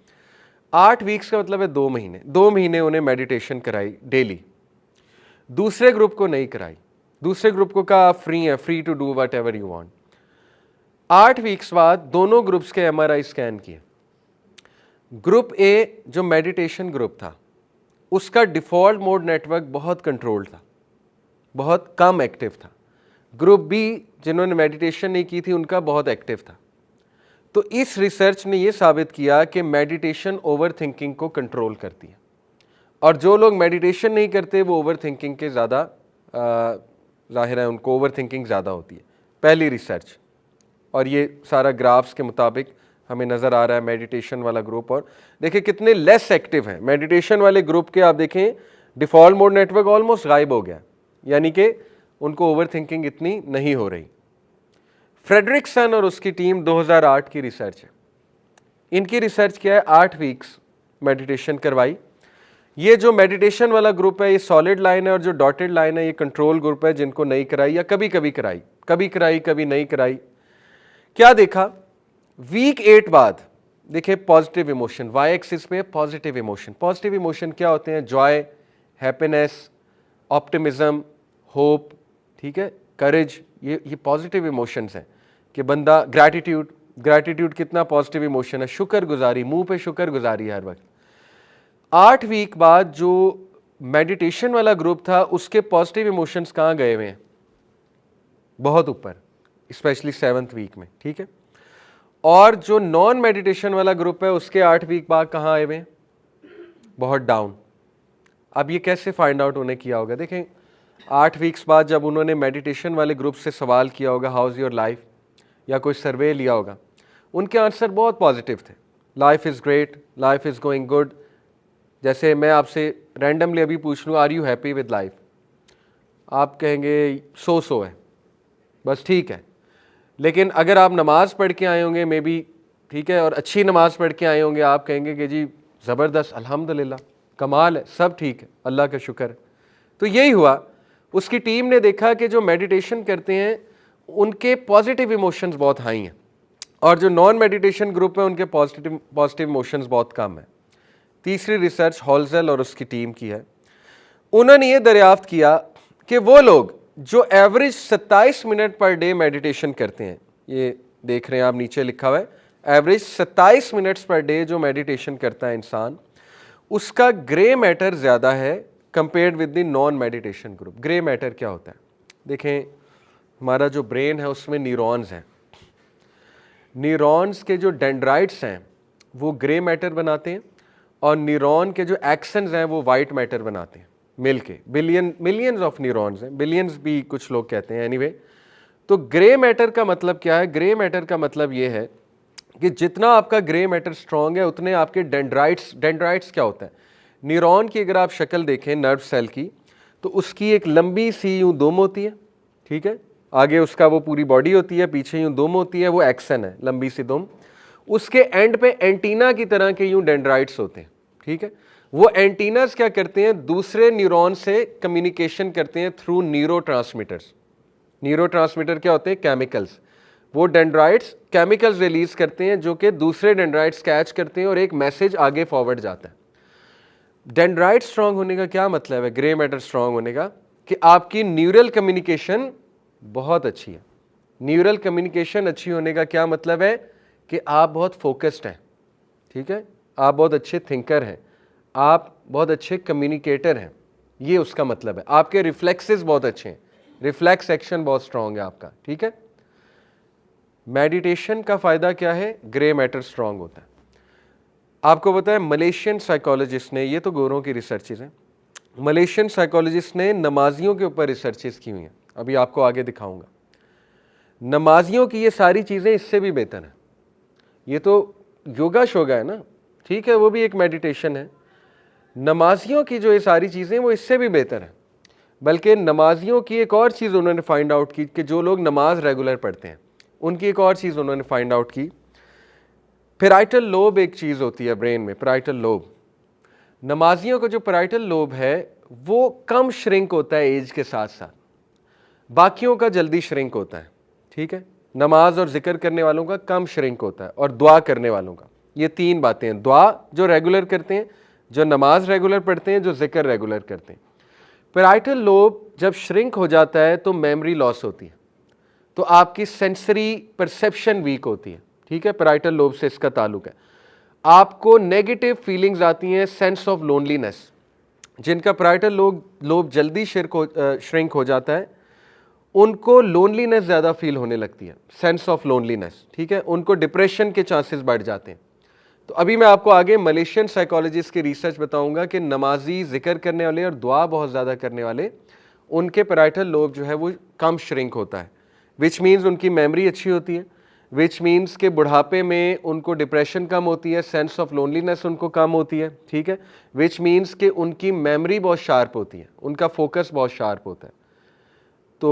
8 वीक्स का मतलब है 2 महीने। 2 महीने उन्हें मेडिटेशन कराई डेली। दूसरे ग्रुप को नहीं कराई। दूसरे ग्रुप को कहा फ्री है, free to do whatever you want. 8 weeks बाद दोनों ग्रुप्स के MRI स्कैन किए। ग्रुप ए जो मेडिटेशन ग्रुप था, उसका डिफ़ॉल्ट मोड नेटवर्क बहुत कंट्रोल्ड था, बहुत कम एक्टिव था। ग्रुप बी जिन्होंने मेडिटेशन नहीं की थी, उनका बहुत एक्टिव था। तो इस रिसर्च ने यह साबित किया कि मेडिटेशन ओवर थिंकिंग को कंट्रोल करती है, और जो लोग मेडिटेशन नहीं करते वो ओवर थिंकिंग के ज़्यादा, ज़ाहिर है उनको ओवर थिंकिंग ज़्यादा होती है। पहली रिसर्च, और ये सारा ग्राफ्स के मुताबिक हमें नज़र आ रहा है मेडिटेशन वाला ग्रुप। और देखिए कितने लेस एक्टिव हैं मेडिटेशन वाले ग्रुप के। आप देखें डिफ़ॉल्ट मोड नेटवर्क ऑलमोस्ट गायब हो गया, यानी कि उनको ओवर थिंकिंग इतनी नहीं हो रही। फ्रेडरिक्सन और उसकी टीम 2008 की रिसर्च है। इनकी रिसर्च क्या है? 8 वीक्स मेडिटेशन करवाई। ये जो मेडिटेशन वाला ग्रुप है ये सॉलिड लाइन है, और जो डॉटेड लाइन है ये कंट्रोल ग्रुप है, जिनको नहीं कराई या कभी कभी कराई, कभी नहीं कराई। क्या देखा? वीक 8 बाद देखिए पॉजिटिव इमोशन, वाई एक्सिस पे पॉजिटिव इमोशन। पॉजिटिव इमोशन क्या होते हैं? जॉय, हैप्पीनेस, ऑप्टिमिज्म, होप, ठीक है, करेज, ये पॉजिटिव इमोशंस हैं कि बंदा, ग्रैटिट्यूड, ग्रैटिट्यूड कितना पॉजिटिव इमोशन है, शुक्रगुजारी, मुंह पे शुक्रगुजारी हर वक्त। 8 वीक बाद जो मेडिटेशन वाला ग्रुप था उसके पॉजिटिव इमोशंस कहाँ गए हुए हैं? बहुत ऊपर, स्पेशली 7th वीक में। ठीक है, और जो नॉन मेडिटेशन वाला ग्रुप है उसके 8 वीक बाद कहाँ आए हुए हैं? बहुत डाउन। अब ये कैसे फाइंड आउट उन्हें किया होगा? देखें 8 वीक्स बाद जब उन्होंने मेडिटेशन वाले ग्रुप से सवाल किया होगा हाउ इज़ योर लाइफ, या कोई सर्वे लिया होगा, उनके आंसर बहुत पॉजिटिव थे। Life is great, life is going good. जैसे मैं आपसे रैंडमली अभी पूछ लूँ are you happy with life, आप कहेंगे सो है, बस ठीक है। लेकिन अगर आप नमाज़ पढ़ के आए होंगे मे बी, ठीक है, और अच्छी नमाज़ पढ़ के आए होंगे, आप कहेंगे कि जी ज़बरदस्त, अल्हम्दुलिल्लाह, कमाल है, सब ठीक है, अल्लाह का शुक्र है। तो यही हुआ। उसकी टीम ने देखा कि जो मेडिटेशन करते हैं उनके पॉजिटिव इमोशंस बहुत हाई हैं, और जो नॉन मेडिटेशन ग्रुप है उनके पॉजिटिव इमोशंस बहुत कम है। तीसरी रिसर्च हॉल्जल और उसकी टीम की है। उन्होंने ये दरियाफ्त किया कि वो लोग जो average 27 minute per day meditation करते हैं, ये देख रहे हैं आप नीचे लिखा हुआ है, एवरेज 27 मिनट्स पर डे जो मेडिटेशन करता है इंसान, उसका ग्रे मैटर ज़्यादा है compared with the non meditation group. Grey matter क्या होता है? देखें, हमारा जो ब्रेन है उसमें न्यूरॉन्स हैं। न्यूरॉन्स के जो डेंड्राइट्स हैं वो ग्रे मैटर बनाते हैं और न्यूरॉन के जो एक्सन्स हैं वो वाइट मैटर बनाते हैं मिलके। मिलियंस ऑफ न्यूरॉन्स हैं, बिलियंस भी कुछ लोग कहते हैं। एनीवे, तो ग्रे मैटर का मतलब क्या है? ग्रे मैटर का मतलब ये है कि जितना आपका ग्रे मैटर स्ट्रांग है उतने आपके डेंड्राइट्स क्या होता है? न्यूरॉन की अगर आप शक्ल देखें नर्व सेल की, तो उसकी एक लंबी सी यूं दुम होती है, ठीक है, आगे उसका वो पूरी बॉडी होती है, पीछे यूं दुम होती है, वो एक्सन है, लंबी सी दुम। उसके एंड पे एंटीना की तरह के यूं डेंड्राइट्स होते हैं, ठीक है। वो एंटीनास क्या करते हैं? दूसरे न्यूरॉन से कम्युनिकेशन करते हैं थ्रू न्यूरोट्रांसमीटर्स। न्यूरोट्रांसमीटर क्या होते हैं? केमिकल्स। वो डेंड्राइट्स केमिकल्स रिलीज करते हैं जो कि दूसरे डेंड्राइट्स कैच करते हैं और एक मैसेज आगे फॉरवर्ड जाता है। डेंड्राइट स्ट्रांग होने का क्या मतलब है? ग्रे मैटर स्ट्रांग होने का कि आपकी न्यूरल कम्युनिकेशन बहुत अच्छी है। न्यूरल कम्युनिकेशन अच्छी होने का क्या मतलब है? कि आप बहुत फोकस्ड हैं, ठीक है, आप बहुत अच्छे थिंकर हैं, आप बहुत अच्छे कम्युनिकेटर हैं, ये उसका मतलब है। आपके रिफ्लेक्सेस बहुत अच्छे हैं, रिफ्लेक्स एक्शन बहुत स्ट्रांग है आपका, ठीक है। मेडिटेशन का फ़ायदा क्या है? ग्रे मैटर स्ट्रांग होता है। आपको पता है मलेशियन साइकोलॉजिस्ट ने, ये तो गोरों की रिसर्चेज हैं, मलेशियन साइकोलॉजिस्ट ने नमाजियों के ऊपर रिसर्चेज की हुई हैं, अभी आपको आगे दिखाऊंगा। नमाजियों की ये सारी चीज़ें इससे भी बेहतर हैं। ये तो योगा शोगा है ना, ठीक है, वो भी एक मेडिटेशन है। नमाजियों की जो ये सारी चीज़ें वो इससे भी बेहतर है। बल्कि नमाजियों की एक और चीज़ उन्होंने फाइंड आउट की कि जो लोग नमाज रेगुलर पढ़ते हैं उनकी एक और चीज़ उन्होंने फाइंड आउट की। पैराइटल लोब एक चीज़ होती है ब्रेन में, पैराइटल लोब। नमाजियों का जो पैराइटल लोब है वो कम श्रिंक होता है एज के साथ साथ, बाकियों का जल्दी श्रिंक होता है, ठीक है। नमाज और जिक्र करने वालों का कम श्रिंक होता है और दुआ करने वालों का। ये तीन बातें हैं, दुआ जो रेगुलर करते हैं, जो नमाज रेगुलर पढ़ते हैं, जो जिक्र रेगुलर करते हैं। पैराइटल लोब जब श्रिंक हो जाता है तो मेमोरी लॉस होती है, तो आपकी सेंसरी परसेप्शन वीक होती है, ठीक है। पैराइटल लोब से इसका ताल्लुक है। आपको नेगेटिव फीलिंग्स आती हैं, सेंस ऑफ लोनलीनेस। जिनका पैराइटल लोब जल्दी श्रिंक हो जाता है उनको लोनलीनेस ज़्यादा फील होने लगती है, सेंस ऑफ लोनलीनेस, ठीक है। उनको डिप्रेशन के चांसेस बढ़ जाते हैं। तो अभी मैं आपको आगे मलेशियन साइकोलॉजिस्ट की रिसर्च बताऊंगा कि नमाजी, जिक्र करने वाले और दुआ बहुत ज़्यादा करने वाले, उनके पैराइटल लोब जो है वो कम श्रिंक होता है, विच मीन्स उनकी मेमोरी अच्छी होती है, विच मीन्स के बुढ़ापे में उनको डिप्रेशन कम होती है, सेंस ऑफ लोनलीनेस उनको कम होती है, ठीक है। विच मीन्स कि उनकी मेमोरी बहुत शार्प होती है, उनका फोकस बहुत शार्प होता है। तो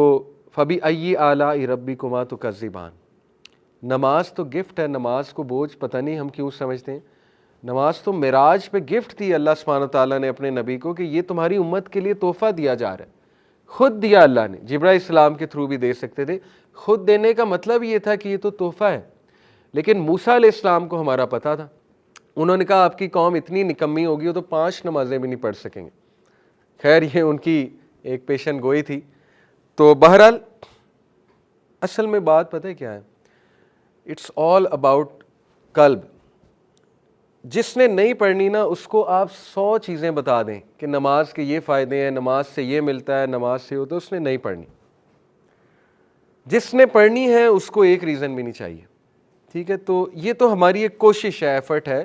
फबी अय्यी आला रब्बी कुमा तुकज़्ज़िबान। नमाज तो गिफ्ट है, नमाज को बोझ पता नहीं हम क्यों समझते हैं। नमाज तो मिराज पे गिफ्ट दी अल्लाह सुब्हानहू तआला ने अपने नबी को कि ये तुम्हारी उम्मत के लिए तोहफा दिया जा रहा है। खुद दिया अल्लाह ने, जिब्राइल इस्लाम के थ्रू भी दे सकते थे। खुद देने का मतलब ये था कि ये तो तोहफा है। लेकिन मूसा अलैहिस्सलाम को हमारा पता था, उन्होंने कहा आपकी कौम इतनी निकम्मी होगी वो तो 5 नमाजें भी नहीं पढ़ सकेंगे। खैर ये उनकी एक पेशन गोई थी। तो बहरहाल असल में बात पता है क्या है? इट्स ऑल अबाउट कल्ब। जिसने नहीं पढ़नी ना उसको आप 100 चीज़ें बता दें कि नमाज के ये फ़ायदे हैं, नमाज से ये मिलता है, नमाज से हो, तो उसने नहीं पढ़नी। जिसने पढ़नी है उसको एक रीज़न भी नहीं चाहिए, ठीक है। तो ये तो हमारी एक कोशिश है, एफर्ट है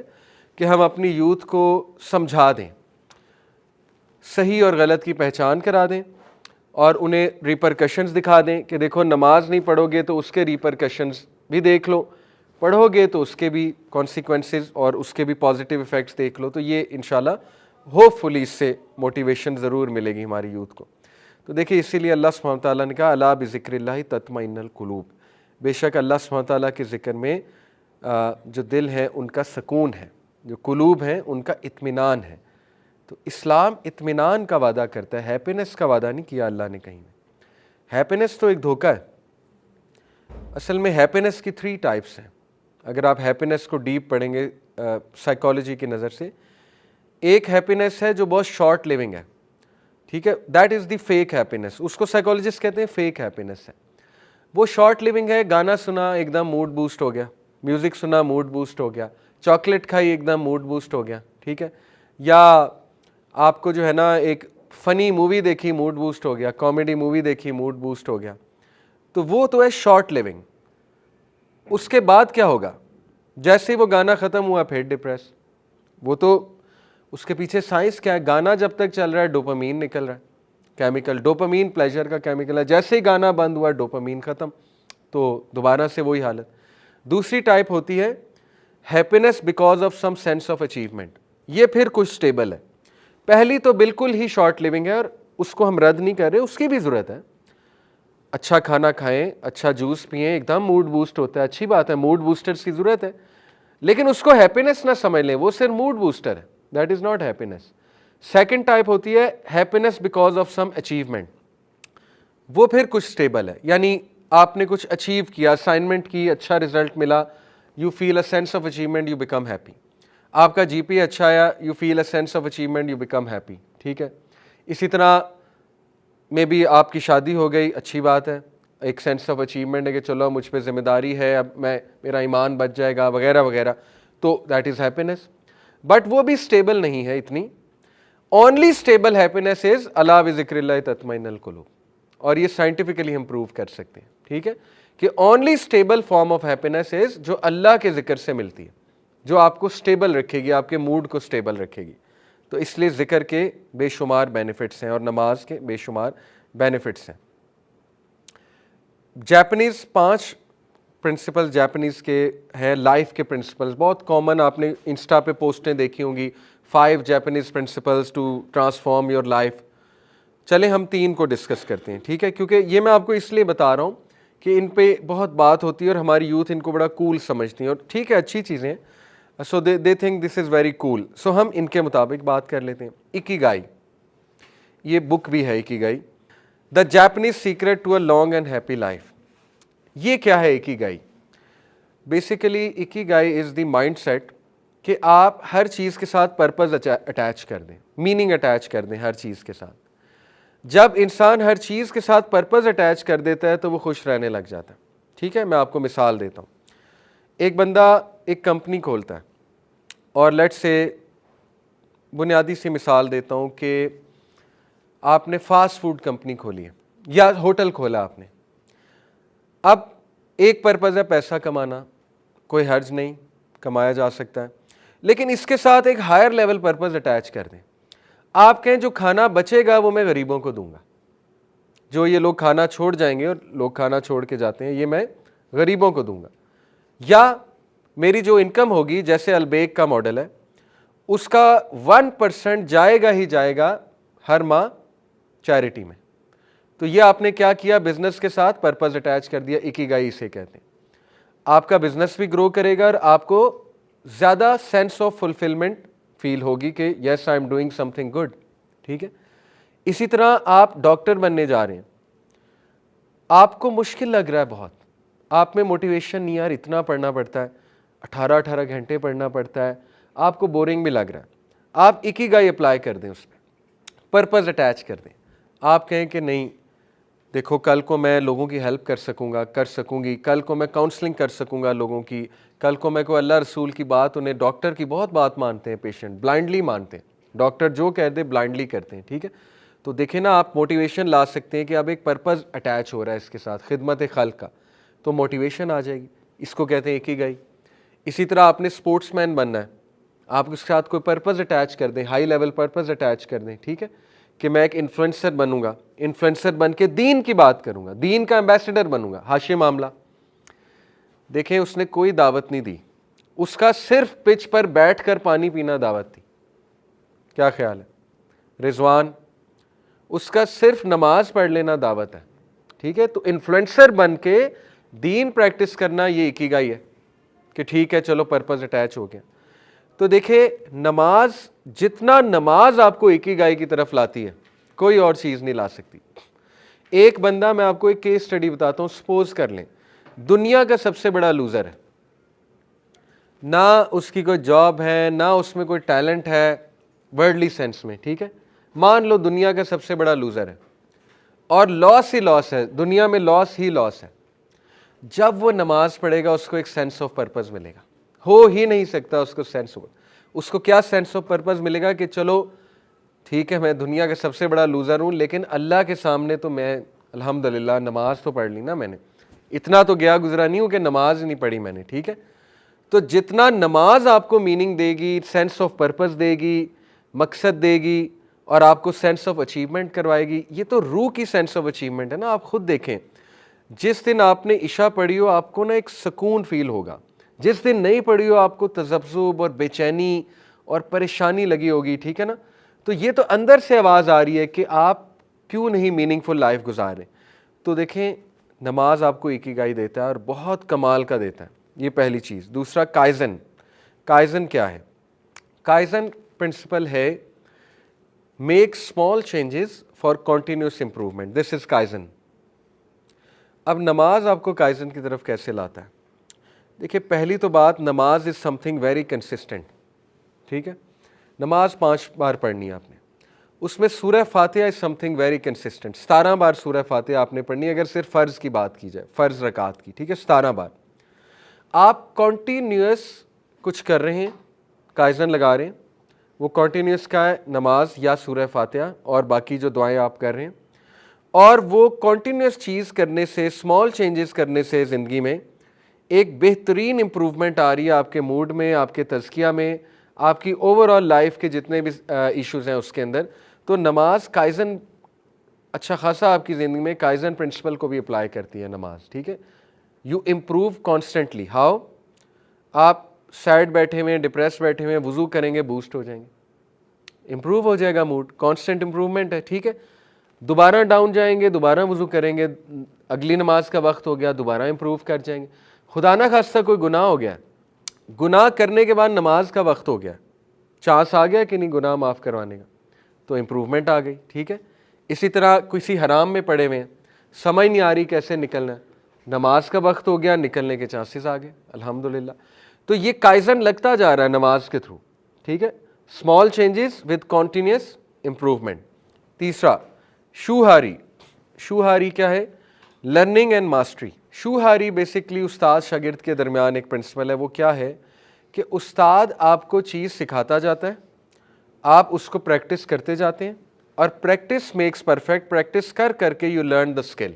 कि हम अपनी यूथ को समझा दें, सही और गलत की पहचान करा दें और उन्हें रिपरकशंस दिखा दें कि देखो नमाज नहीं पढ़ोगे तो उसके रिपरकशंस भी देख लो, पढ़ोगे तो उसके भी कॉन्सिक्वेंसेस और उसके भी पॉजिटिव इफ़ेक्ट्स देख लो। तो ये इंशाल्लाह होपफुली इससे मोटिवेशन ज़रूर मिलेगी हमारी यूथ को। तो देखिए इसीलिए अल्लाह सुब्हानहू तआला ने कहा अला बिज़िक्रिल्लाहि तत्मइन्नुल कुलूब, बेशक अल्लाह सुब्हानहू तआला के ज़िक्र में जो दिल है उनका सुकून है, जो कुलूब हैं उनका इत्मीनान है। तो इस्लाम इत्मीनान का वादा करता है, हैप्पीनेस का वादा नहीं किया अल्लाह ने कहीं में। हैप्पीनेस तो एक धोखा है। असल में हैप्पीनेस की 3 टाइप्स हैं। अगर आप हैप्पीनेस को डीप पढ़ेंगे साइकोलॉजी की नज़र से, एक हैप्पीनेस है जो बहुत शॉर्ट लिविंग है, ठीक है, that is the fake happiness, उसको साइकोलॉजिस्ट कहते हैं फेक हैप्पीनेस है। वो शॉर्ट लिविंग है, गाना सुना एकदम मूड बूस्ट हो गया, म्यूजिक सुना मूड बूस्ट हो गया, चॉकलेट खाई एकदम मूड बूस्ट हो गया, ठीक है, या आपको जो है ना एक फनी मूवी देखी मूड बूस्ट हो गया, कॉमेडी मूवी देखी मूड बूस्ट हो गया, तो वो तो है शॉर्ट लिविंग। उसके बाद क्या होगा, जैसे ही वो गाना खत्म हुआ फिर डिप्रेस। वो तो उसके पीछे साइंस क्या है, गाना जब तक चल रहा है डोपामीन निकल रहा है, केमिकल, डोपामीन प्लेजर का केमिकल है, जैसे ही गाना बंद हुआ डोपामीन खत्म, तो दोबारा से वही हालत। दूसरी टाइप होती है happiness because of some sense of achievement, ये फिर कुछ स्टेबल है। पहली तो बिल्कुल ही शॉर्ट लिविंग है और उसको हम रद्द नहीं कर रहे, उसकी भी ज़रूरत है। अच्छा खाना खाएं, अच्छा जूस पिएं, एकदम मूड बूस्ट होता है, अच्छी बात है, मूड बूस्टर्स की ज़रूरत है, लेकिन उसको हैप्पीनेस ना समझ लें, वो सिर्फ मूड बूस्टर है, that is not happiness. Second type होती है happiness because of some achievement, वो फिर कुछ स्टेबल है, यानी आपने कुछ अचीव किया, असाइनमेंट की, अच्छा रिजल्ट मिला, you feel a sense of achievement, you become happy. आपका जीपी अच्छा आया, you feel a sense of achievement, you become happy, ठीक है। इसी तरह मे बी आपकी शादी हो गई, अच्छी बात है, एक सेंस ऑफ अचीवमेंट है कि चलो मुझ पे जिम्मेदारी है, अब मेरा ईमान बच जाएगा वगैरह वगैरह, तो दैट इज़ हैप्पीनेस, बट वो भी स्टेबल नहीं है इतनी। ओनली स्टेबल हैप्पीनेस इज अला बिज़िक्रिल्लाह तत्मइन्नुल कुलूब, और ये साइंटिफिकली हम प्रूव कर सकते हैं, ठीक है, कि only stable form of happiness is जो अल्लाह के जिक्र से मिलती है, जो आपको स्टेबल रखेगी, आपके मूड को स्टेबल रखेगी। तो इसलिए जिक्र के बेशुमार बेनिफिट्स हैं और नमाज के बेशुमार बेनिफिट्स हैं। जापानीज़ 5 प्रिंसिपल जापानीज़ के हैं, लाइफ के प्रिंसिपल्स, बहुत कॉमन, आपने इंस्टा पे पोस्टें देखी होंगी, 5 Japanese principles to transform your life. चलें हम 3 को डिस्कस करते हैं, ठीक है, क्योंकि ये मैं आपको इसलिए बता रहा हूँ कि इन पे बहुत बात होती है और हमारी यूथ इनको बड़ा कूल समझती है, और ठीक है, अच्छी चीज़ें हैं, so they think this is very cool, so हम इनके मुताबिक बात कर लेते हैं। इकिगाई, ये बुक भी है Ikigai, the Japanese secret to a long and happy life. ये क्या है Ikigai? Basically Ikigai is the mindset कि आप हर चीज़ के साथ पर्पस अटैच कर दें, मीनिंग अटैच कर दें हर चीज़ के साथ। जब इंसान हर चीज़ के साथ पर्पस अटैच कर देता है तो वो खुश रहने लग जाता है, ठीक है। मैं आपको मिसाल देता हूँ, एक बंदा एक कंपनी खोलता है, और लेट्स से बुनियादी सी मिसाल देता हूँ कि आपने फास्ट फूड कंपनी खोली है या होटल खोला आपने। अब एक पर्पज़ है पैसा कमाना, कोई हर्ज नहीं, कमाया जा सकता है, लेकिन इसके साथ एक हायर लेवल पर्पज़ अटैच कर दें। आप कहें जो खाना बचेगा वो मैं गरीबों को दूंगा, जो ये लोग खाना छोड़ जाएंगे और लोग खाना छोड़ के जाते हैं, ये मैं गरीबों को दूंगा। या मेरी जो इनकम होगी, जैसे अलबेक का मॉडल है, उसका 1% जाएगा ही जाएगा हर माह चैरिटी में। तो ये आपने क्या किया, बिजनेस के साथ पर्पस अटैच कर दिया, इकिगाई इसे कहते हैं। आपका बिजनेस भी ग्रो करेगा और आपको ज़्यादा सेंस ऑफ फुलफिलमेंट फील होगी कि yes I am doing something good, ठीक है। इसी तरह आप डॉक्टर बनने जा रहे हैं, आपको मुश्किल लग रहा है बहुत, आप में मोटिवेशन नहीं, यार इतना पढ़ना पड़ता है, 18-18 घंटे पढ़ना पड़ता है, आपको बोरिंग भी लग रहा है, आप इकिगाई अप्लाई कर दें, उस पर पर्पस अटैच कर दें। आप कहें कि नहीं देखो, कल को मैं लोगों की हेल्प कर सकूंगा, कर सकूंगी, कल को मैं काउंसलिंग कर सकूंगा लोगों की, कल को मैं कोई अल्लाह रसूल की बात, उन्हें डॉक्टर की बहुत बात मानते हैं, पेशेंट ब्लाइंडली मानते हैं, डॉक्टर जो कह दे ब्लाइंडली करते हैं, ठीक है। तो देखें ना, आप मोटिवेशन ला सकते हैं कि अब एक पर्पस अटैच हो रहा है इसके साथ, खिदमत खल्क का, तो मोटिवेशन आ जाएगी, इसको कहते हैं इकिगाई। इसी तरह आपने स्पोर्ट्समैन बनना है, आप उसके साथ कोई पर्पस अटैच कर दें, हाई लेवल पर्पस अटैच कर दें, ठीक है, कि मैं एक इन्फ्लुएंसर बनूंगा, इन्फ्लुएंसर बन के दीन की बात करूंगा, दीन का एम्बेसडर बनूंगा। हाशिम आमला, देखें उसने कोई दावत नहीं दी, उसका सिर्फ पिच पर बैठकर पानी पीना दावत थी, क्या ख्याल है? रिजवान, उसका सिर्फ नमाज पढ़ लेना दावत है, ठीक है। तो इन्फ्लुएंसर बन के दीन प्रैक्टिस करना, ये इकिगाई है कि ठीक है चलो पर्पस अटैच हो गया। तो देखिए, नमाज, जितना नमाज आपको इकिगाई की तरफ लाती है, कोई और चीज़ नहीं ला सकती। एक बंदा, मैं आपको एक केस स्टडी बताता हूँ, सपोज कर लें दुनिया का सबसे बड़ा लूज़र है, ना उसकी कोई जॉब है, ना उसमें कोई टैलेंट है, वर्ल्डली सेंस में, ठीक है। मान लो दुनिया का सबसे बड़ा लूजर है और लॉस ही लॉस है, दुनिया में लॉस ही लॉस है। जब वो नमाज पढ़ेगा उसको एक सेंस ऑफ पर्पस मिलेगा, हो ही नहीं सकता उसको सेंस ऑफ, उसको क्या सेंस ऑफ पर्पस मिलेगा कि चलो ठीक है मैं दुनिया का सबसे बड़ा लूजर हूं लेकिन अल्लाह के सामने तो मैं अल्हम्दुलिल्लाह नमाज तो पढ़ ली ना मैंने, इतना तो गया गुजरा नहीं हूं कि नमाज नहीं पढ़ी मैंने, ठीक है। तो जितना नमाज आपको मीनिंग देगी, सेंस ऑफ पर्पस देगी, मकसद देगी और आपको सेंस ऑफ अचीवमेंट करवाएगी, ये तो रूह की सेंस ऑफ अचीवमेंट है ना। आप खुद देखें, जिस दिन आपने इशा पढ़ी हो आपको ना एक सुकून फील होगा, जिस दिन नहीं पढ़ी हो आपको तजब्जुब और बेचैनी और परेशानी लगी होगी, ठीक है ना। तो ये तो अंदर से आवाज़ आ रही है कि आप क्यों नहीं मीनिंगफुल लाइफ गुजार रहे। तो देखें, नमाज आपको इकिगाई देता है और बहुत कमाल का देता है, ये पहली चीज़। दूसरा, काइजन। काइजन क्या है? काइजन प्रिंसिपल है make small changes for continuous improvement, this is kaizen. अब नमाज आपको काइजन की तरफ कैसे लाता है? देखिए, पहली तो बात, नमाज इज समथिंग वेरी कंसिस्टेंट, ठीक है। नमाज 5 बार पढ़नी है आपने, उसमें सूरह फातिहा इज समथिंग वेरी कंसिस्टेंट। 17 बार सूरह फातिहा आपने पढ़नी है, अगर सिर्फ फ़र्ज़ की बात की जाए, फ़र्ज़ रकात की, ठीक है, 17 बार। आप कॉन्टीन्यूस कुछ कर रहे हैं, काइजन लगा रहे हैं, वो कॉन्टीन्यूस का है, नमाज या सूरह फातिहा और बाकी जो दुआएं आप कर रहे हैं। और वो कॉन्टीन्यूस चीज़ करने से, स्मॉल चेंजेस करने से ज़िंदगी में एक बेहतरीन इम्प्रूवमेंट आ रही है आपके मूड में, आपके तज़किया में, आपकी ओवरऑल लाइफ के जितने भी इश्यूज़ हैं उसके अंदर। तो नमाज काइजन अच्छा खासा आपकी ज़िंदगी में काइजन प्रिंसिपल को भी अप्लाई करती है नमाज, ठीक है। You improve constantly. हाउ? आप सैड बैठे हुए हैं, डिप्रेस बैठे हुए हैं, वुज़ू करेंगे, बूस्ट हो जाएंगे, इम्प्रूव हो जाएगा मूड, कांस्टेंट इम्प्रूवमेंट है, ठीक है। दोबारा डाउन जाएंगे, दोबारा वुज़ू करेंगे, अगली नमाज का वक्त हो गया, दोबारा इम्प्रूव कर जाएंगे। खुदा ना खास्ता कोई गुनाह हो गया, गुनाह करने के बाद नमाज का वक्त हो गया, चांस आ गया कि नहीं गुनाह माफ़ करवाने का, तो इम्प्रूवमेंट आ गई, ठीक है। इसी तरह किसी हराम में पड़े हुए हैं, समझ नहीं आ रही कैसे निकलना है, नमाज का वक्त हो गया, निकलने के चांसेस आ गए, अल्हम्दुलिल्लाह। तो ये काइजन लगता जा रहा है नमाज के थ्रू, ठीक है। Small changes with continuous improvement. तीसरा, शूहारी। शूहारी क्या है? Learning and mastery. Shuhari basically उस्ताद शागिर्द के दरमियान एक प्रिंसिपल है। वो क्या है कि उस्ताद आपको चीज़ सिखाता जाता है, आप उसको प्रैक्टिस करते जाते हैं और प्रैक्टिस मेक्स परफेक्ट, प्रैक्टिस कर करके you learn the skill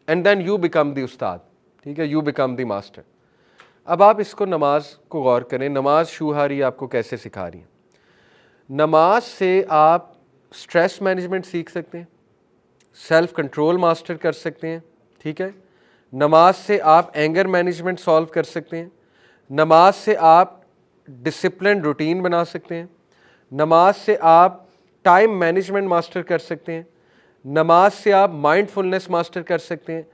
and then you become the उस्ताद, ठीक है, यू बिकम द मास्टर। अब आप इसको नमाज को गौर करें, नमाज शूहारी आपको कैसे सिखा रही है। नमाज से आप स्ट्रेस मैनेजमेंट सीख सकते हैं, सेल्फ कंट्रोल मास्टर कर सकते हैं, ठीक है। नमाज से आप एंगर मैनेजमेंट सॉल्व कर सकते हैं, नमाज से आप डिसिप्लिन रूटीन बना सकते हैं, नमाज से आप टाइम मैनेजमेंट मास्टर कर सकते हैं, नमाज से आप माइंडफुलनेस मास्टर कर सकते हैं,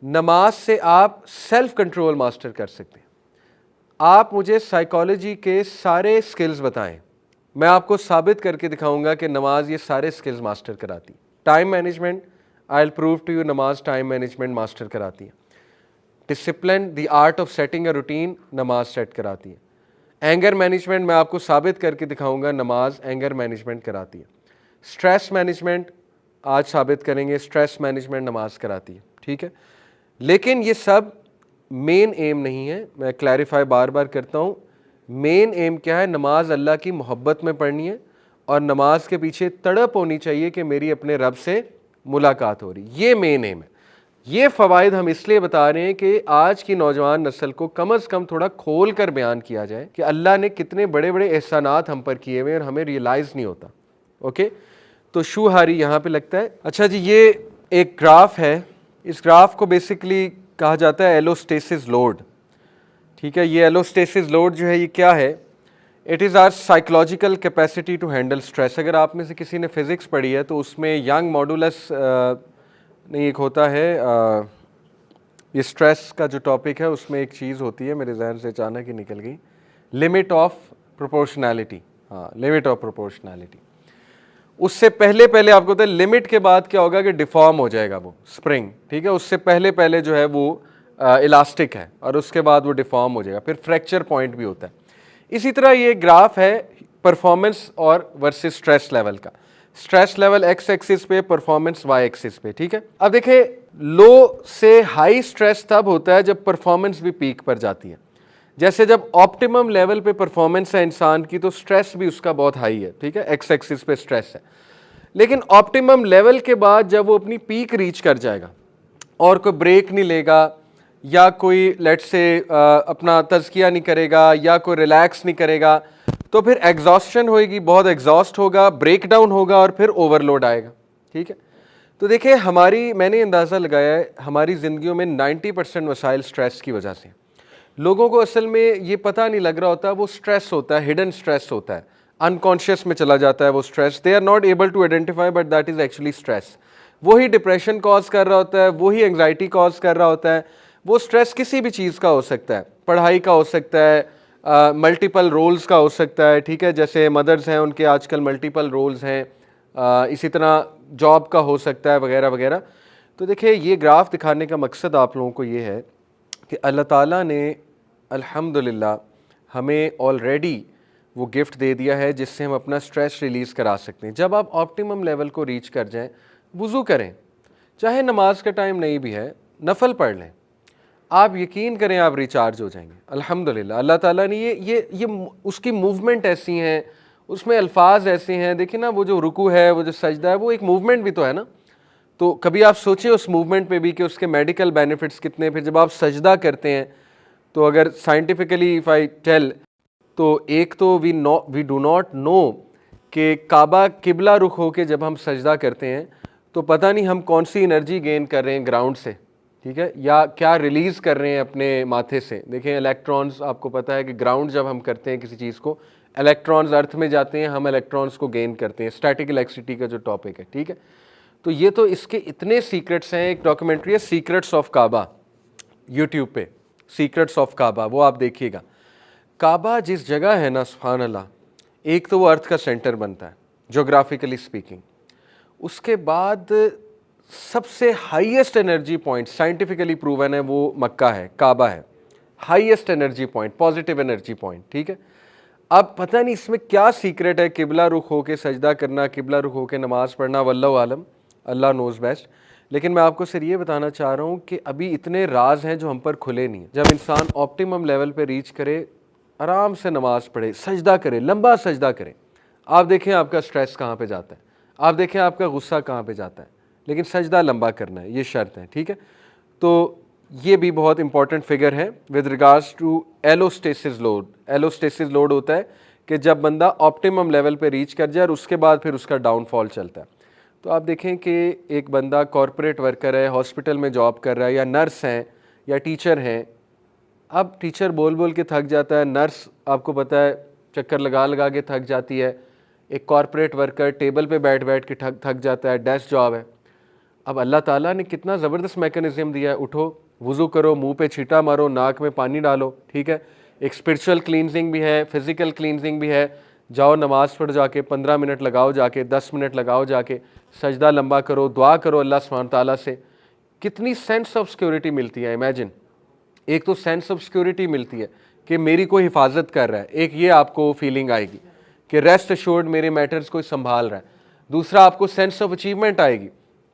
नमाज से आप सेल्फ कंट्रोल मास्टर कर सकते हैं। आप मुझे साइकोलॉजी के सारे स्किल्स बताएं, मैं आपको साबित करके दिखाऊंगा कि नमाज ये सारे स्किल्स मास्टर कराती है। Time management, I will prove to you, नमाज टाइम मैनेजमेंट मास्टर कराती है। Discipline, the art of setting a routine, नमाज सेट कराती है। एंगर मैनेजमेंट, मैं आपको साबित करके दिखाऊंगा, नमाज एंगर मैनेजमेंट कराती है। स्ट्रेस मैनेजमेंट, आज साबित करेंगे, स्ट्रेस मैनेजमेंट नमाज कराती है, ठीक है। लेकिन ये सब मेन एम नहीं है, मैं क्लैरिफाई बार बार करता हूँ। मेन एम क्या है? नमाज अल्लाह की मोहब्बत में पढ़नी है और नमाज के पीछे तड़प होनी चाहिए कि मेरी अपने रब से मुलाकात हो रही, ये मेन एम है। ये फ़वाइद हम इसलिए बता रहे हैं कि आज की नौजवान नस्ल को कम से कम थोड़ा खोल कर बयान किया जाए कि अल्लाह ने कितने बड़े बड़े एहसानात हम पर किए हुए और हमें रियलाइज़ नहीं होता। ओके, तो शूहारी यहाँ पे लगता है। अच्छा जी, ये एक ग्राफ है, इस ग्राफ को बेसिकली कहा जाता है एलोस्टेसिस लोड, ठीक है। ये एलोस्टेसिस लोड जो है ये क्या है? It is our psychological capacity to handle stress. अगर आप में से किसी ने फिज़िक्स पढ़ी है तो उसमें यंग मॉडुलस नहीं एक होता है, ये स्ट्रेस का जो टॉपिक है उसमें एक चीज़ होती है, मेरे जहन से अचानक ही निकल गई, लिमिट ऑफ प्रोपोर्शनैलिटी। हाँ, लिमिट ऑफ प्रोपोर्शनैलिटी। उससे पहले पहले आपको पता है लिमिट के बाद क्या होगा कि डिफॉर्म हो जाएगा वो स्प्रिंग, ठीक है। उससे पहले पहले जो है वो इलास्टिक है और उसके बाद वो डिफॉर्म हो जाएगा, फिर फ्रैक्चर पॉइंट भी होता है। इसी तरह ये ग्राफ है परफॉर्मेंस और वर्सेस स्ट्रेस लेवल का। स्ट्रेस लेवल एक्स एक्सिस पे, परफॉर्मेंस वाई एक्सिस पे, ठीक है। अब देखिए लो से हाई स्ट्रेस तब होता है जब परफॉर्मेंस भी पीक पर जाती है। जैसे जब ऑप्टिमम लेवल पे परफॉर्मेंस है इंसान की तो स्ट्रेस भी उसका बहुत हाई है, ठीक है, एक्स एक्सिस पे स्ट्रेस है। लेकिन ऑप्टिमम लेवल के बाद जब वो अपनी पीक रीच कर जाएगा और कोई ब्रेक नहीं लेगा या कोई लेट्स से अपना तज़किया नहीं करेगा या कोई रिलैक्स नहीं करेगा, तो फिर एग्जॉस्शन होएगी, बहुत एग्जॉस्ट होगा, ब्रेक डाउन होगा और फिर ओवरलोड आएगा, ठीक है। तो देखिए मैंने अंदाज़ा लगाया है हमारी ज़िंदगियों में 90% मसाइल स्ट्रेस की वजह से। लोगों को असल में ये पता नहीं लग रहा होता, वो स्ट्रेस होता है, हिडन स्ट्रेस होता है, अनकॉन्शियस में चला जाता है वो stress. They are not able to identify but that is actually stress. वही डिप्रेशन कॉज कर रहा होता है, वही एंग्जाइटी कॉज कर रहा होता है। वो स्ट्रेस किसी भी चीज़ का हो सकता है, पढ़ाई का हो सकता है, मल्टीपल रोल्स का हो सकता है, ठीक है, जैसे मदर्स हैं उनके आजकल मल्टीपल रोल्स हैं, इसी तरह जॉब का हो सकता है वगैरह वगैरह। तो देखिए ये ग्राफ दिखाने का मकसद आप लोगों को ये है कि अल्लाह ताला ने अल्हम्दुलिल्लाह हमें ऑलरेडी वो गिफ्ट दे दिया है जिससे हम अपना स्ट्रेस रिलीज़ करा सकते हैं। जब आप ऑप्टिमम लेवल को रीच कर जाएं, वुज़ू करें, चाहे नमाज का टाइम नहीं भी है, नफल पढ़ लें, आप यकीन करें आप रिचार्ज हो जाएंगे। अल्हम्दुलिल्लाह अल्लाह ताला ने ये उसकी मूवमेंट ऐसी हैं, उसमें अल्फाज ऐसे हैं। देखिए ना वो जो रुकू है, वो जो सजदा है, वो एक मूवमेंट भी तो है ना। तो कभी आप सोचें उस मूवमेंट पे भी कि उसके मेडिकल बेनिफिट्स कितने। फिर जब आप सजदा करते हैं तो अगर साइंटिफिकली इफ़ आई टेल तो एक तो वी डू नॉट नो कि काबा किबला रुख होके जब हम सजदा करते हैं तो पता नहीं हम कौन सी एनर्जी गेन कर रहे हैं ग्राउंड से, ठीक है, या क्या रिलीज़ कर रहे हैं अपने माथे से। देखें इलेक्ट्रॉन्स, आपको पता है कि ग्राउंड जब हम करते हैं किसी चीज़ को, इलेक्ट्रॉन्स अर्थ में जाते हैं, हम इलेक्ट्रॉन्स को गेन करते हैं, स्टैटिक इलेक्ट्रिसिटी का जो टॉपिक है, ठीक है। तो ये तो इसके इतने सीक्रेट्स हैं। एक डॉक्यूमेंट्री है सीक्रेट्स ऑफ काबा, यूट्यूब पे, सीक्रेट्स ऑफ काबा, वो आप देखिएगा। काबा जिस जगह है ना, सुभान अल्लाह, एक तो वो अर्थ का सेंटर बनता है जोग्राफिकली स्पीकिंग। उसके बाद सबसे highest energy point scientifically proven है वो मक्का है, काबा है, highest energy point, positive energy point, ठीक है। अब पता नहीं इसमें क्या सीक्रेट है, किबला रुख होके सजदा करना, किबला रुख होके नमाज पढ़ना, वल्लाहु आलम, अल्लाह नोज़ बेस्ट। लेकिन मैं आपको सिर्फ ये बताना चाह रहा हूँ कि अभी इतने राज हैं जो हम पर खुले नहीं हैं। जब इंसान ऑप्टिमम लेवल पे रीच करे, आराम से नमाज पढ़े, सजदा करे, लंबा सजदा करे, आप देखें आपका स्ट्रेस कहाँ पे जाता है, आप देखें आपका गुस्सा कहाँ पे जाता है। लेकिन सजदा लंबा करना है, ये शर्त है, ठीक है। तो ये भी बहुत इंपॉर्टेंट फिगर है with regards to allostasis load. Allostasis load होता है कि जब बंदा ऑप्टिमम लेवल पे रीच कर जाए और उसके बाद फिर उसका डाउनफॉल चलता है। तो आप देखें कि एक बंदा कॉरपोरेट वर्कर है, हॉस्पिटल में जॉब कर रहा है, या नर्स हैं या टीचर हैं। अब टीचर बोल बोल के थक जाता है, नर्स आपको पता है चक्कर लगा लगा के थक जाती है, एक कॉरपोरेट वर्कर टेबल पे बैठ बैठ के थक जाता है, डेस्क जॉब है। अब अल्लाह ताला ने कितना ज़बरदस्त मैकेनिज़्म दिया है, उठो, वुज़ू करो, मुंह पे छींटा मारो, नाक में पानी डालो, ठीक है। एक स्पिरिचुअल क्लींजिंग भी है, फिज़िकल क्लींजिंग भी है। जाओ नमाज़ पढ़ जाके 15 मिनट लगाओ, जाके 10 मिनट लगाओ, जाके सजदा लंबा करो, दुआ करो अल्लाह सुब्हान ताला से। कितनी सेंस ऑफ सिक्योरिटी मिलती है, इमेजिन। एक तो सेंस ऑफ सिक्योरिटी मिलती है कि मेरी कोई हिफाजत कर रहा है, एक ये आपको फीलिंग आएगी कि रेस्ट अश्योर्ड मेरे मैटर्स कोई संभाल रहा है। दूसरा आपको सेंस ऑफ अचीवमेंट आएगी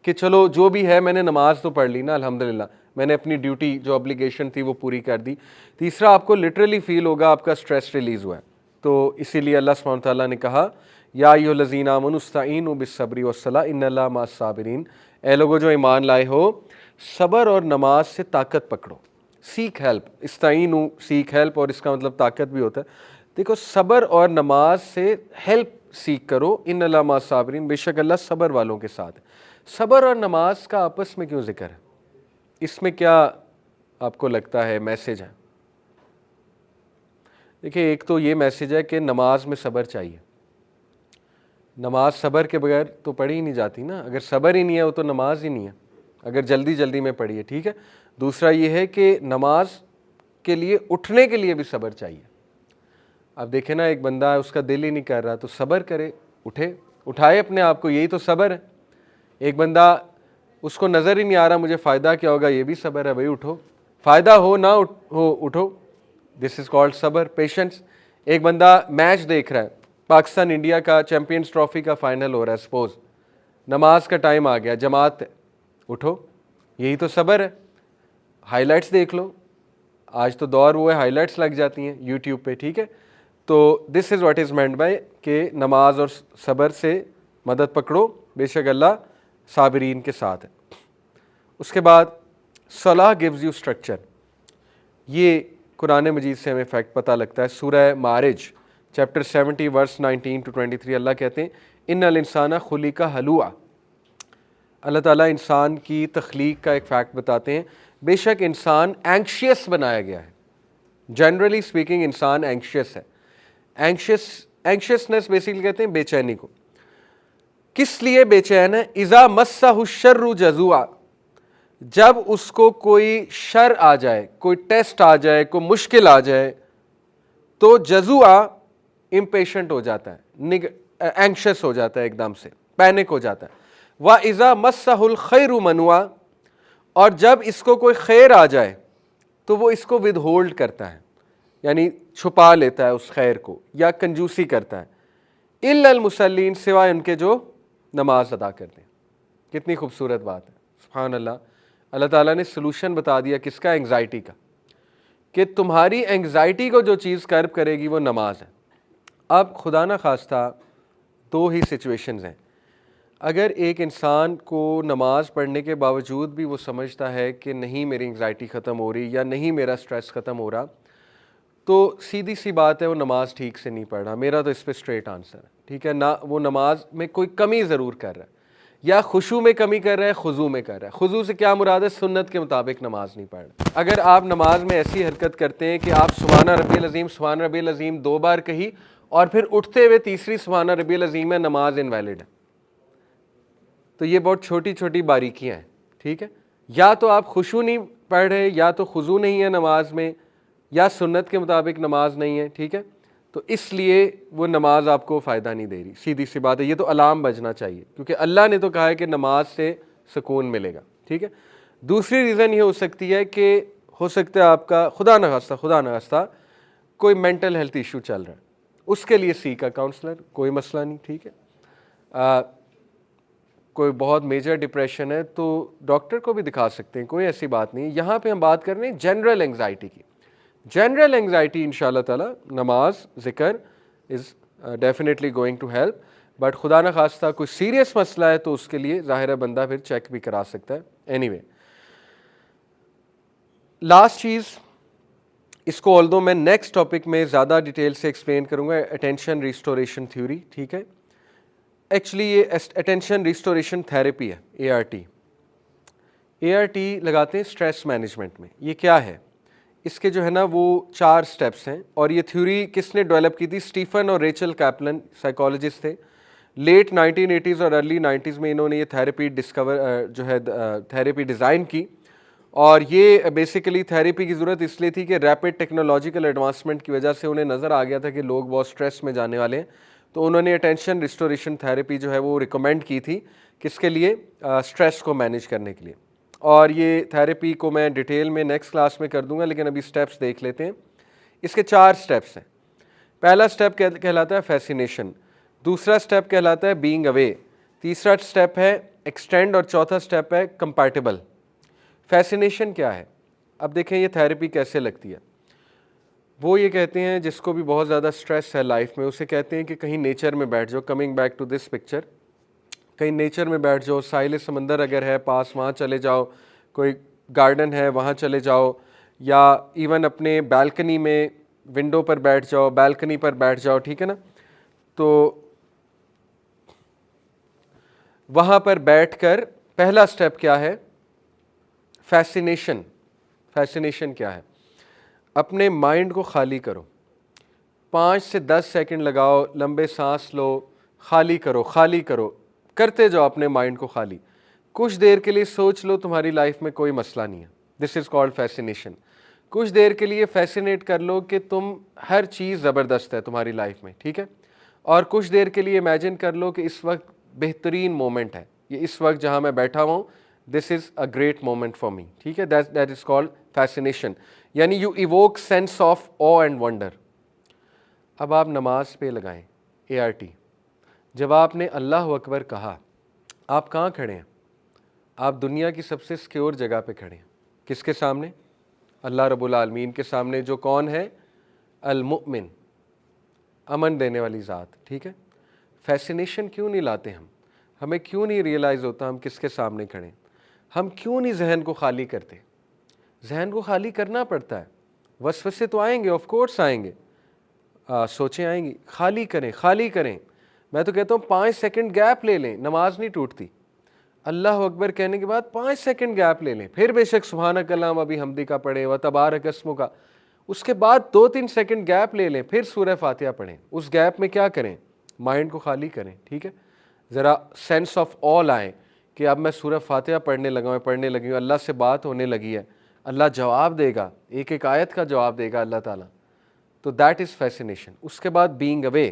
कि चलो जो भी है मैंने नमाज तो पढ़ ली ना, अल्हम्दुलिल्लाह, मैंने अपनी ड्यूटी जो ऑब्लिगेशन थी वो पूरी कर दी। तीसरा आपको लिटरली फील होगा आपका स्ट्रेस रिलीज़ हुआ है। तो इसीलिए अल्लाह सुब्हानहू तआला ने कहा या अय्युहल्लज़ीना आमनू इस्तईनु बिस्सब्रि वस्सलाह इन्नल्लाहा मअस्साबिरीन, ए लोगो जो ईमान लाए हो, सब्र और नमाज से ताकत पकड़ो, सीख हेल्प। इस्तईनु सीख हेल्प, और इसका मतलब ताकत भी होता है। देखो सब्र और नमाज से हेल्प सीख करो, इन्नल्लाहा मअस्साबिरीन, बेशक अल्लाह सब्र वालों के साथ है। सब्र और नमाज का आपस में क्यों जिक्र है, इसमें क्या आपको लगता है मैसेज है? देखिए एक तो ये मैसेज है कि नमाज में सब्र चाहिए। नमाज सब्र के बगैर तो पढ़ी ही नहीं जाती ना, अगर सब्र ही नहीं है वो तो नमाज ही नहीं है, अगर जल्दी जल्दी में पढ़ी है, ठीक है। दूसरा ये है कि नमाज के लिए उठने के लिए भी सब्र चाहिए। अब देखें ना, एक बंदा है उसका दिल ही नहीं कर रहा तो सब्र करे, उठे, उठाए अपने आप को, यही तो सब्र है। एक बंदा उसको नज़र ही नहीं आ रहा मुझे फ़ायदा क्या होगा, ये भी सब्र है भाई, उठो, फ़ायदा हो ना हो उठो, दिस इज़ कॉल्ड सब्र, पेशेंस। एक बंदा मैच देख रहा है, पाकिस्तान इंडिया का चैंपियंस ट्रॉफी का फाइनल हो रहा है, सपोज नमाज का टाइम आ गया, जमात है, उठो, यही तो सब्र है। हाइलाइट्स देख लो, आज तो दौर वो है, हाइलाइट्स लग जाती हैं यूट्यूब पे, ठीक है। तो this is what is meant by कि नमाज और सब्र से मदद पकड़ो, बेशक अल्लाह साबिरीन के साथ है। उसके बाद सलाह गिव्स यू स्ट्रक्चर, ये कुरान मजीद से हमें फैक्ट पता लगता है। सूरह मारिज चैप्टर 70 वर्स 19 to 23 अल्लाह कहते हैं इन्नल इंसाना खुलिका हलुआ। अल्लाह ताला इंसान की तख्लीक का एक फ़ैक्ट बताते हैं, बेशक इंसान एंक्शियस बनाया गया है। जनरली स्पीकिंग इंसान एंक्शियस है। एंक्शियसनेस बेसिकली कहते हैं बेचैनी को। किस लिए बेचैन है? इज़ा मस्सहु शर्रु जज़ुआ, जब उसको कोई शर आ जाए, कोई टेस्ट आ जाए, कोई मुश्किल आ जाए, तो जज़ुआ इम्पेशेंट हो जाता है, एंक्शस हो जाता है, एकदम से पैनिक हो जाता है। व इज़ा मस्सहुल खैरु मनुआ, और जब इसको कोई खैर आ जाए तो वो इसको विदहोल्ड करता है, यानी छुपा लेता है उस खैर को, या कंजूसी करता है। इल्लल मुसल्लीन, सिवाय उनके जो नमाज अदा करते हैं। कितनी खूबसूरत बात है, सुभान अल्लाह। अल्लाह ताला ने सलूशन बता दिया किसका? एंग्जाइटी का, कि तुम्हारी एंग्जाइटी को जो चीज़ कर्ब करेगी वो नमाज है। अब खुदा ना खास्ता दो ही सिचुएशंस हैं। अगर एक इंसान को नमाज पढ़ने के बावजूद भी वो समझता है कि नहीं मेरी एंग्जाइटी ख़त्म हो रही या नहीं मेरा स्ट्रेस ख़त्म हो रहा, तो सीधी सी बात है वो नमाज ठीक से नहीं पढ़ रहा। मेरा तो इस पर स्ट्रेट आंसर है, ठीक है ना। वो नमाज में कोई कमी ज़रूर कर रहा है, या खुशू में कमी कर रहा है, खुजू में कर रहा है। खुजू से क्या मुराद है? सुन्नत के मुताबिक नमाज नहीं पढ़ रहा। अगर आप नमाज में ऐसी हरकत करते हैं कि आप सुभान रब्बियल अज़ीम 2 बार कही और फिर उठते हुए तीसरी सुभान रब्बियल अज़ीम है, नमाज इनवैलिड है। तो ये बहुत छोटी छोटी बारीकियां हैं, ठीक है। या तो आप खुशू नहीं पढ़ रहे, या तो खुजू नहीं है नमाज में, या सुन्नत के मुताबिक नमाज नहीं है, ठीक है। तो इसलिए वो नमाज आपको फ़ायदा नहीं दे रही, सीधी सी बात है। ये तो अलार्म बजना चाहिए, क्योंकि अल्लाह ने तो कहा है कि नमाज से सुकून मिलेगा, ठीक है। दूसरी रीज़न ये हो सकती है कि हो सकता है आपका खुदा न खास्ता कोई मेंटल हेल्थ इशू चल रहा है, उसके लिए सीख का काउंसलर, कोई मसला नहीं, ठीक है। कोई बहुत मेजर डिप्रेशन है तो डॉक्टर को भी दिखा सकते हैं, कोई ऐसी बात नहीं। यहाँ पे हम बात कर रहे हैं जनरल एंग्जाइटी की। जनरल एंग्जाइटी इंशाल्लाह ताला नमाज ज़िक्र is definitely going to help, but खुदा न खास्ता कोई सीरियस मसला है तो उसके लिए ज़ाहिर है बंदा फिर चेक भी करा सकता है। एनीवे, लास्ट चीज़, इसको ऑल्दो मैं नेक्स्ट टॉपिक में ज़्यादा डिटेल से एक्सप्लेन करूँगा, अटेंशन रिस्टोरेशन थ्योरी, ठीक है। एक्चुअली ये अटेंशन रिस्टोरेशन थेरेपी है, ART लगाते हैं स्ट्रेस मैनेजमेंट में। ये क्या है? इसके जो है ना वो 4 स्टेप्स हैं, और ये थ्योरी किसने डेवलप की थी? स्टीफन और रेचल कैपलन, साइकोलॉजिस्ट थे। लेट 1980s और अर्ली 90s में इन्होंने ये थेरेपी थेरेपी डिज़ाइन की। और ये बेसिकली थेरेपी की ज़रूरत इसलिए थी कि रैपिड टेक्नोलॉजिकल एडवांसमेंट की वजह से उन्हें नज़र आ गया था कि लोग बहुत स्ट्रेस में जाने वाले हैं, तो उन्होंने अटेंशन रिस्टोरेशन थेरेपी जो है वो रिकमेंड की थी, किसके लिए? स्ट्रेस को मैनेज करने के लिए। और ये थेरेपी को मैं डिटेल में नेक्स्ट क्लास में कर दूंगा, लेकिन अभी स्टेप्स देख लेते हैं। इसके 4 स्टेप्स हैं। पहला स्टेप कहलाता है फैसिनेशन, दूसरा स्टेप कहलाता है बीइंग अवे, तीसरा स्टेप है एक्सटेंड, और चौथा स्टेप है कंपैटिबल। फैसिनेशन क्या है? अब देखें ये थेरेपी कैसे लगती है। वो ये कहते हैं जिसको भी बहुत ज़्यादा स्ट्रेस है लाइफ में, उसे कहते हैं कि कहीं नेचर में बैठ जाओ। Coming back to this picture, कहीं नेचर में बैठ जाओ, साहिल समंदर अगर है पास वहाँ चले जाओ, कोई गार्डन है वहाँ चले जाओ, या इवन अपने बालकनी में विंडो पर बैठ जाओ, बालकनी पर बैठ जाओ, ठीक है ना। तो वहाँ पर बैठकर पहला स्टेप क्या है? फैसिनेशन। फैसिनेशन क्या है? अपने माइंड को खाली करो, 5 से 10 सेकंड लगाओ, लंबे सांस लो, खाली करो, करते जाओ अपने माइंड को खाली। कुछ देर के लिए सोच लो तुम्हारी लाइफ में कोई मसला नहीं है, दिस इज़ कॉल्ड फैसिनेशन। कुछ देर के लिए फैसिनेट कर लो कि तुम हर चीज़ ज़बरदस्त है तुम्हारी लाइफ में, ठीक है। और कुछ देर के लिए इमेजिन कर लो कि इस वक्त बेहतरीन मोमेंट है, ये इस वक्त जहाँ मैं बैठा हूँ, this is a great moment for me, ठीक है। दैट इज़ कॉल्ड फैसिनेशन, यानी you evoke sense of of and wonder. अब आप नमाज पे लगाएं, ART। जब आपने अल्लाह अकबर कहा, आप कहाँ खड़े हैं? आप दुनिया की सबसे सिक्योर जगह पे खड़े हैं। किसके सामने? अल्लाह रब्बुल आलमीन के सामने, जो कौन है? अल मुमिन, अमन देने वाली ज़ात। ठीक है, फैसिनेशन क्यों नहीं लाते हम? हमें क्यों नहीं रियलाइज़ होता हम किसके सामने खड़े हैं? हम क्यों नहीं जहन को खाली करते? जहन को खाली करना पड़ता है। वसवसे तो आएंगे, ऑफ कोर्स आएंगे, सोचें आएंगी, खाली करें, खाली करें। मैं तो कहता हूँ 5 सेकंड गैप ले लें, नमाज नहीं टूटती। अल्लाह अकबर कहने के बाद 5 सेकंड गैप ले लें, फिर बेशक सुभानक अल्लाहुम्मा बिहम्दी का पढ़ें, व तबारक अस्मु का, उसके बाद 2-3 सेकंड गैप ले लें, फिर सूरह फातिहा पढ़ें। उस गैप में क्या करें? माइंड को खाली करें। ठीक है, ज़रा सेंस ऑफ ऑल आए कि अब मैं सूरह फातिहा पढ़ने लगा हूँ, पढ़ने लगी हूँ, अल्लाह से बात होने लगी है, अल्लाह जवाब देगा, एक एक आयत का जवाब देगा अल्लाह ताला। तो दैट इज़ फैसिनेशन। उसके बाद being away,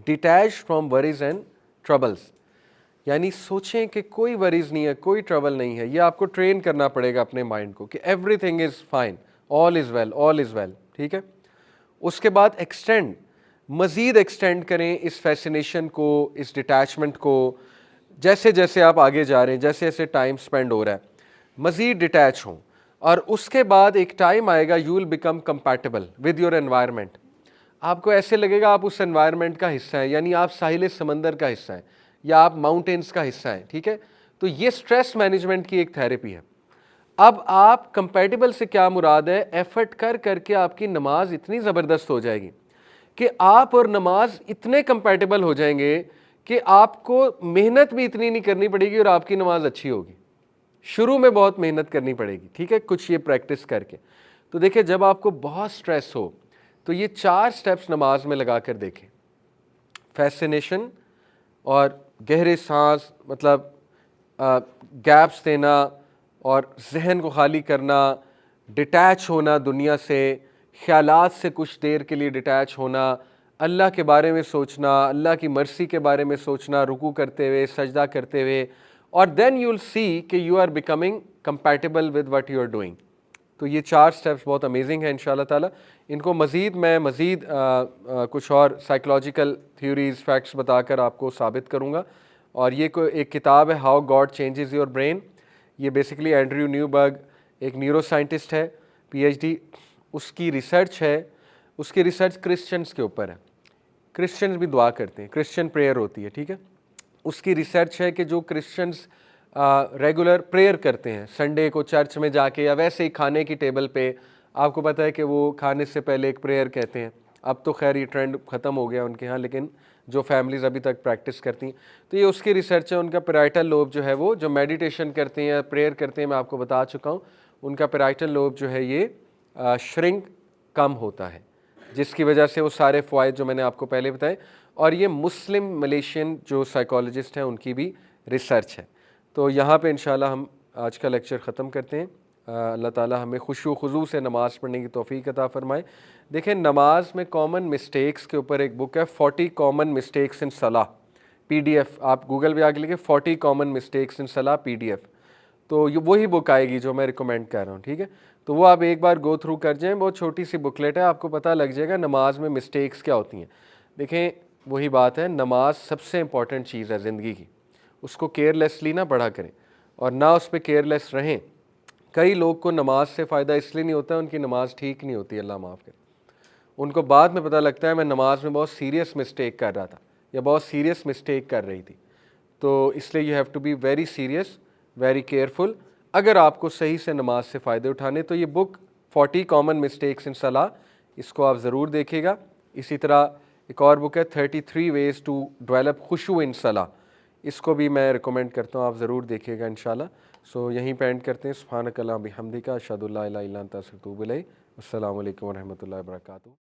detach from worries and troubles, यानी सोचें कि कोई वरीज नहीं है, कोई ट्रबल नहीं है। ये आपको ट्रेन करना पड़ेगा अपने माइंड को कि everything is fine, all is well, all is well. ठीक है, उसके बाद एक्सटेंड, मज़ीद एक्सटेंड करें इस फैसिनेशन को, इस डिटैचमेंट को। जैसे जैसे आप आगे जा रहे हैं, जैसे जैसे टाइम स्पेंड हो रहा है, मज़ीद डिटैच हों। और उसके बाद एक टाइम आएगा, you will become compatible with your environment. आपको ऐसे लगेगा आप उस एनवायरनमेंट का हिस्सा हैं, यानी आप साहिल समंदर का हिस्सा हैं या आप माउंटेन्स का हिस्सा हैं। ठीक है, तो ये स्ट्रेस मैनेजमेंट की एक थेरेपी है। अब आप कंपैटिबल से क्या मुराद है? एफर्ट कर करके आपकी नमाज इतनी ज़बरदस्त हो जाएगी कि आप और नमाज इतने कंपैटिबल हो जाएंगे कि आपको मेहनत भी इतनी नहीं करनी पड़ेगी और आपकी नमाज अच्छी होगी। शुरू में बहुत मेहनत करनी पड़ेगी, ठीक है, कुछ ये प्रैक्टिस करके। तो देखिए, जब आपको बहुत स्ट्रेस हो तो ये 4 स्टेप्स नमाज में लगा कर देखें। फैसिनेशन और गहरे सांस, मतलब गैप्स देना और जहन को खाली करना, डिटैच होना दुनिया से, ख्यालात से कुछ देर के लिए डिटैच होना, अल्लाह के बारे में सोचना, अल्लाह की मर्सी के बारे में सोचना, रुकू करते हुए, सजदा करते हुए, और देन यू विल सी कि you are becoming compatible with what you are doing. तो ये 4 स्टेप्स बहुत अमेजिंग हैं इंशाल्लाह ताला। इनको मैं मज़ीद कुछ और साइकोलॉजिकल थ्योरीज, फैक्ट्स बताकर आपको साबित करूँगा। और ये एक किताब है, how God changes your brain. ये बेसिकली एंड्रयू न्यूबर्ग, एक न्यूरो साइंटिस्ट है, PhD, उसकी रिसर्च है। उसकी रिसर्च क्रिश्चियंस के ऊपर है। क्रिश्चियंस भी दुआ करते हैं, क्रिश्चियन प्रेयर होती है। ठीक है, उसकी रिसर्च है कि जो क्रिश्चियंस रेगुलर प्रेयर करते हैं संडे को चर्च में जाके या वैसे ही खाने की टेबल पे, आपको पता है कि वो खाने से पहले एक प्रेयर कहते हैं। अब तो खैर ये ट्रेंड ख़त्म हो गया उनके यहाँ, लेकिन जो फैमिलीज़ अभी तक प्रैक्टिस करती हैं, तो ये उसकी रिसर्च है। उनका पैराइटल लोब जो है, वो जो मेडिटेशन करते हैं या प्रेयर करते हैं, मैं आपको बता चुका हूँ, उनका पैराइटल लोब जो है ये श्रिंक कम होता है, जिसकी वजह से वो सारे फ़वाइद जो मैंने आपको पहले बताए। और ये मुस्लिम मलेशियन जो साइकोलॉजिस्ट हैं उनकी भी रिसर्च है। तो यहाँ पे इंशाल्लाह हम आज का लेक्चर ख़त्म करते हैं। अल्लाह ताला हमें खुशू खुजू से नमाज़ पढ़ने की तौफ़ीक अता फ़रमाए। देखें, नमाज में कॉमन मिस्टेक्स के ऊपर एक बुक है, 40 कॉमन मिस्टेक्स इन सलाह, PDF। आप गूगल पे आके लिखे 40 कॉमन मिस्टेक्स इन सलाह PDF, तो ये वही बुक आएगी जो मैं रिकमेंड कर रहा हूँ। ठीक है, तो वो आप एक बार गो थ्रू कर जाएँ, बहुत छोटी सी बुकलेट है, आपको पता लग जाएगा नमाज में मिस्टेक्स क्या होती हैं। देखें, वही बात है, नमाज सबसे इंपॉर्टेंट चीज़ है ज़िंदगी की, उसको केयरलेसली ना पढ़ा करें और ना उस पर केयरलेस रहें। कई लोग को नमाज से फ़ायदा इसलिए नहीं होता, उनकी नमाज ठीक नहीं होती, अल्लाह माफ़ करे। उनको बाद में पता लगता है मैं नमाज में बहुत सीरियस मिस्टेक कर रहा था या बहुत सीरियस मिस्टेक कर रही थी। तो इसलिए you have to be very serious, very careful. अगर आपको सही से नमाज से फ़ायदे उठाने, तो ये बुक 40 कॉमन मिस्टेक्स इन सलाह, इसको आप ज़रूर देखिएगा। इसी तरह एक और बुक है, 33 वेज़ टू डेवलप खुशू इन सलाह, इसको भी मैं रिकमेंड करता हूँ, आप ज़रूर देखिएगा इंशाल्लाह। सो यहीं पे एंड करते हैं। सुब्हानक अल्लाहुम्मा बिहम्दिका, अशहदु अल्ला इलाहा इल्ला अंता अस्तगफिरुका व अतूबु इलैक। अस्सलामु अलैकुम व रहमतुल्लाहि व बरकातुहू।